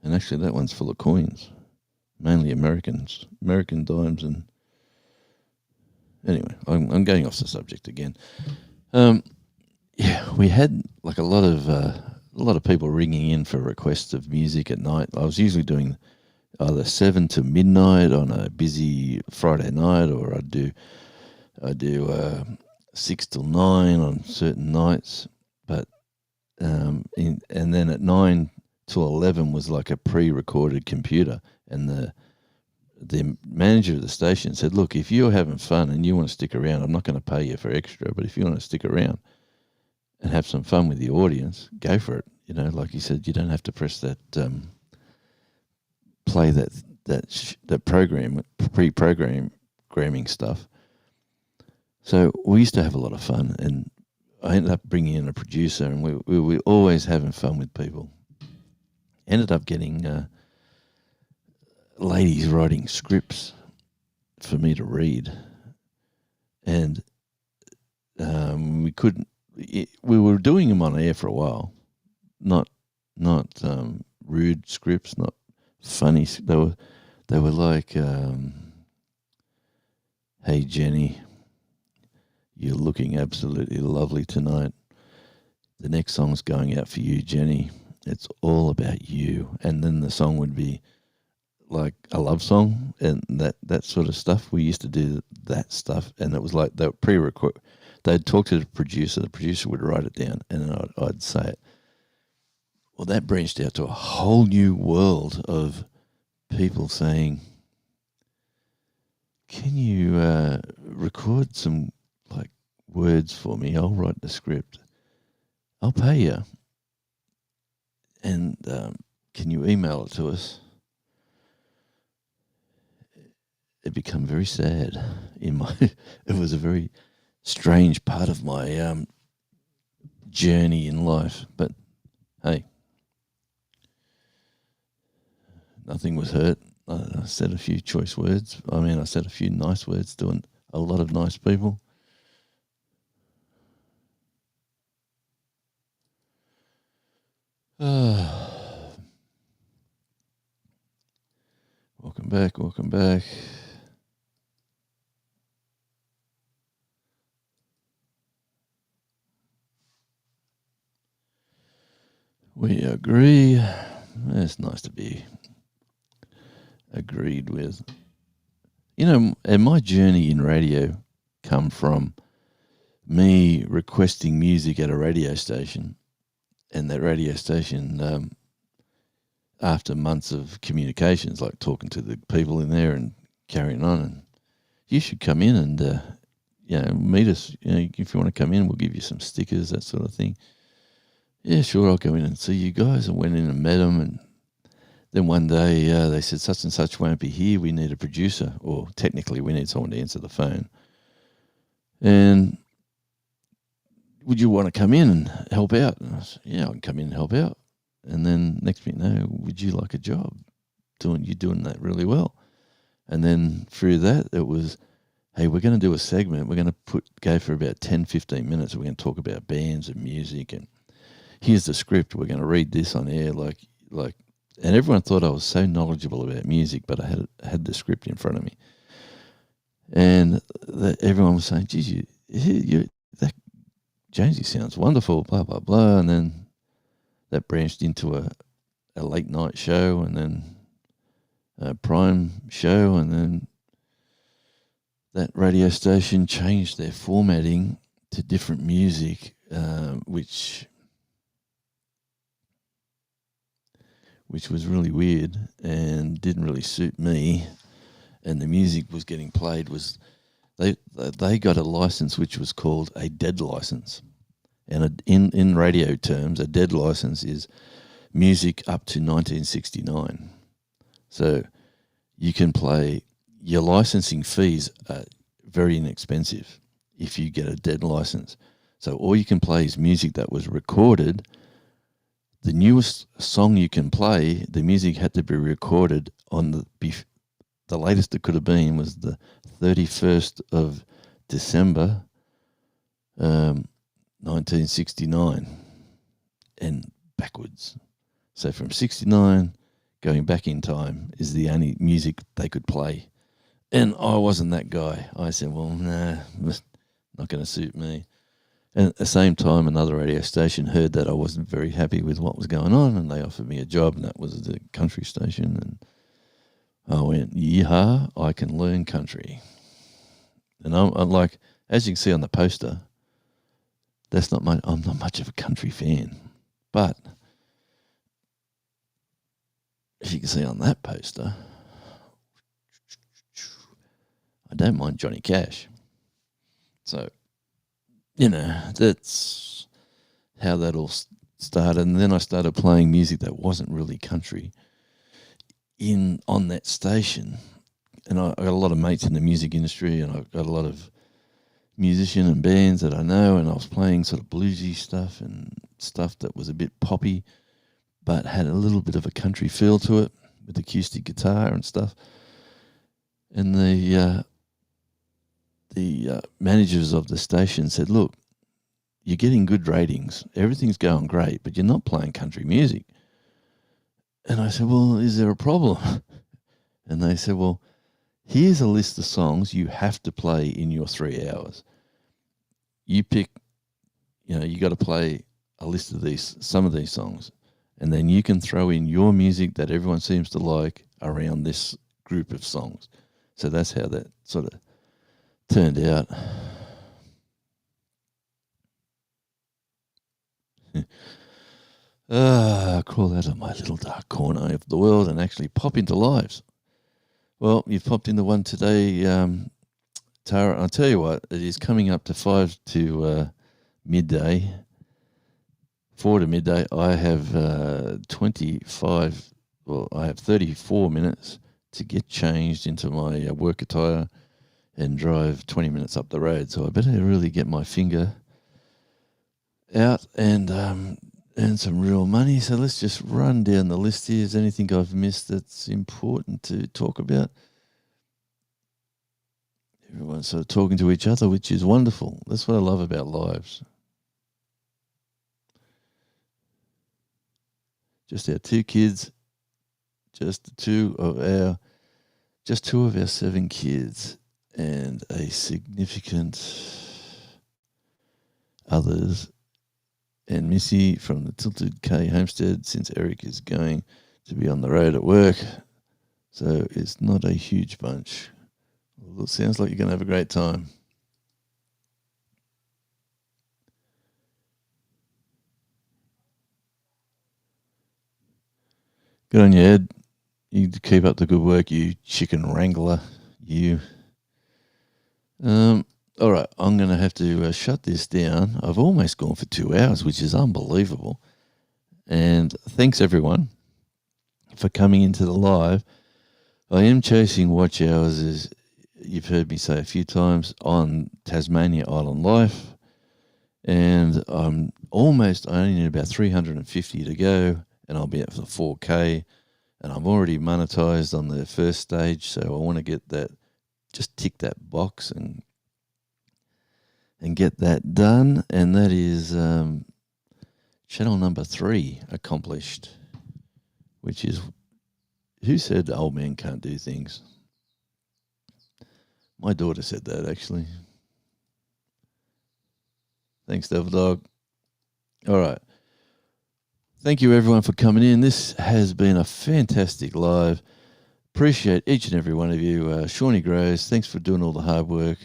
And actually that one's full of coins, mainly American dimes. And anyway, I'm going off the subject again. Yeah, we had like a lot of people ringing in for requests of music at night. I was usually doing either 7 to midnight on a busy Friday night, or I do 6 till 9 on certain nights. But and then at 9 till 11 was like a pre-recorded computer, and the manager of the station said, "Look, if you're having fun and you want to stick around, I'm not going to pay you for extra, but if you want to stick around and have some fun with the audience, go for it." You know, like he said, you don't have to press that play that that pre-programming stuff. So we used to have a lot of fun, and I ended up bringing in a producer, and we were always having fun with people. Ended up getting ladies writing scripts for me to read, and we couldn't. We were doing them on air for a while, not rude scripts, not funny. They were like, "Hey Jenny, you're looking absolutely lovely tonight. The next song's going out for you, Jenny. It's all about you." And then the song would be like a love song and that sort of stuff. We used to do that stuff, and it was like they were pre-record. They'd talk to the producer would write it down, and then I'd say it. Well, that branched out to a whole new world of people saying, "Can you record some like words for me? I'll write the script. I'll pay you. And can you email it to us?" It became very sad in my. It was a very strange part of my journey in life, but hey, nothing was hurt. I said a few choice words. I mean, I said a few nice words to a lot of nice people. Welcome back. We agree. It's nice to be agreed with. You know, and my journey in radio come from me requesting music at a radio station, and that radio station, after months of communications, like talking to the people in there and carrying on, and you should come in and meet us. You know, if you want to come in, we'll give you some stickers, that sort of thing. Yeah, sure, I'll go in and see you guys. I went in and met them, and then one day they said, such and such won't be here. We need a producer, or technically we need someone to answer the phone. And would you want to come in and help out? And I said, yeah, I can come in and help out. And then next thing you know, would you like a job? You're doing that really well. And then through that, it was, hey, we're going to do a segment. We're going to go for about 10, 15 minutes. We're going to talk about bands and music, and here's the script. We're going to read this on air, and everyone thought I was so knowledgeable about music, but I had the script in front of me, and everyone was saying, "Geez, that Jonesy sounds wonderful." Blah blah blah, and then that branched into a late night show, and then a prime show, and then that radio station changed their formatting to different music, which was really weird and didn't really suit me. And the music was getting played was they got a license which was called a dead license. And in radio terms, a dead license is music up to 1969. So you can play, your licensing fees are very inexpensive if you get a dead license. So all you can play is music that was recorded. The newest song you can play, the music had to be recorded on the latest it could have been was the 31st of December, 1969, and backwards. So from 69, going back in time is the only music they could play. And I wasn't that guy. I said, well, nah, not going to suit me. And at the same time, another radio station heard that I wasn't very happy with what was going on, and they offered me a job, and that was the country station. And I went, yeah, I can learn country. And I'm like, as you can see on the poster, I'm not much of a country fan. But as you can see on that poster, I don't mind Johnny Cash. So, you know, that's how that all started. And then I started playing music that wasn't really country. on that station, and I got a lot of mates in the music industry, and I've got a lot of musicians and bands that I know, and I was playing sort of bluesy stuff and stuff that was a bit poppy, but had a little bit of a country feel to it with acoustic guitar and stuff. And the managers of the station said, "Look, you're getting good ratings, everything's going great, but you're not playing country music." And I said, "Well, is there a problem?" And they said, "Well, here's a list of songs you have to play in your 3 hours. You pick, you got to play a list of some of these songs, and then you can throw in your music that everyone seems to like around this group of songs." So that's how that sort of turned out. Crawl out of my little dark corner of the world and actually pop into lives. Well, you've popped into one today, Tara. I'll tell you what, it is coming up to 5 to midday. 4 to midday. I have I have 34 minutes to get changed into my work attire and drive 20 minutes up the road. So I better really get my finger out and earn some real money. So let's just run down the list here. Is there anything I've missed that's important to talk about? Everyone's sort of talking to each other, which is wonderful. That's what I love about lives. Just our 2 kids, just two of our 7 kids, and a significant others, and Missy from the Tilted K homestead, since Eric is going to be on the road at work. So it's not a huge bunch. Well, it sounds like you're going to have a great time. Good on you, Ed. You keep up the good work, you chicken wrangler, you. All right, I'm going to have to shut this down. I've almost gone for 2 hours, which is unbelievable. And thanks, everyone, for coming into the live. I am chasing watch hours, as you've heard me say a few times, on Tasmania Island Life. And I only need about 350 to go, and I'll be at the 4K. And I'm already monetized on the first stage, so I want to get that, just tick that box and get that done. And that is channel number 3 accomplished, which is, who said old man can't do things? My daughter said that, actually. Thanks, Devil Dog. All right. Thank you, everyone, for coming in. This has been a fantastic live. Appreciate each and every one of you. Shawnee Groves, thanks for doing all the hard work.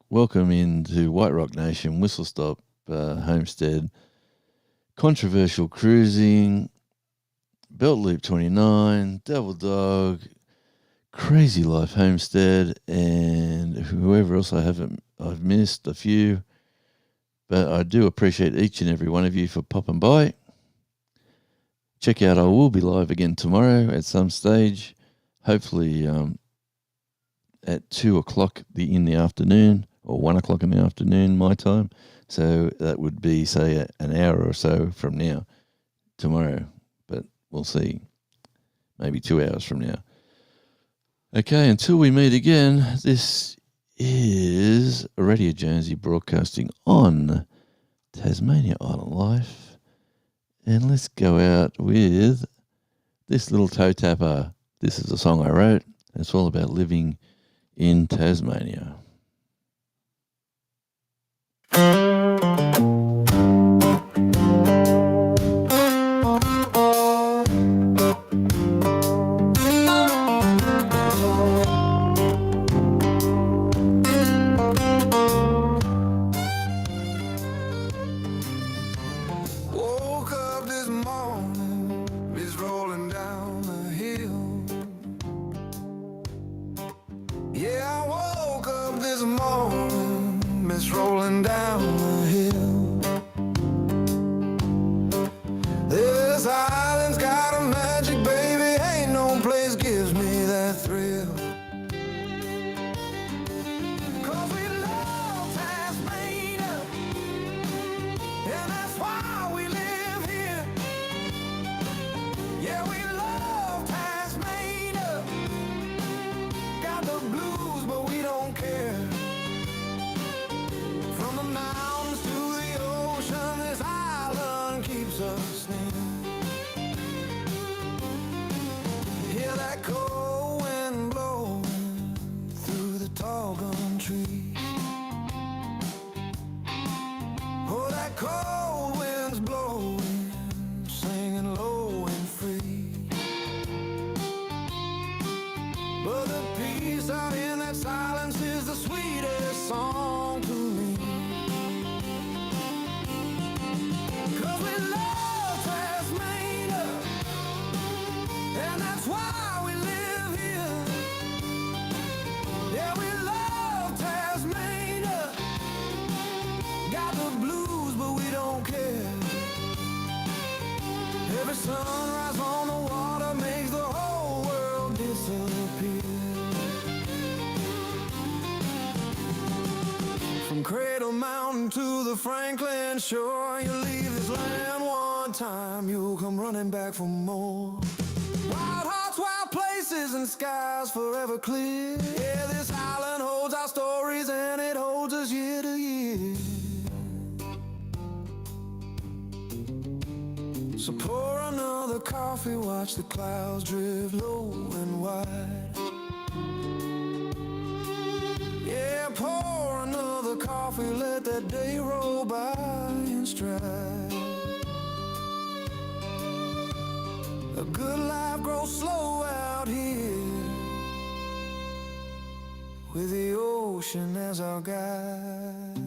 Welcome into White Rock Nation, Whistle Stop Homestead, Controversial Cruising, Belt Loop 29, Devil Dog, Crazy Life Homestead, and whoever else I've missed a few. But I do appreciate each and every one of you for popping by. Check out, I will be live again tomorrow at some stage, hopefully at 2 o'clock in the afternoon, or 1 o'clock in the afternoon, my time. So that would be, say, an hour or so from now, tomorrow. But we'll see. Maybe 2 hours from now. Okay, until we meet again, this is Radio Jonesy broadcasting on Tasmania Island Life. And let's go out with this little toe tapper. This is a song I wrote. It's all about living in Tasmania. Rolling down the hill. This island's got Cold winds blowing, singing low and free. But the peace out in that silence is the sweetest song to me. 'Cause we love Tasmania, and that's why we live here. Yeah, we love Tasmania. Got the blues, but we don't care. Every sunrise on the water makes the whole world disappear. From Cradle Mountain to the Franklin shore, you leave this land one time, you'll come running back for more. Wild hearts, wild places, and skies forever clear. Yeah, this island holds our stories, and it holds us year to year. So pour another coffee, watch the clouds drift low and wide. Yeah, pour another coffee, let that day roll by in stride. A good life grows slow out here, with the ocean as our guide.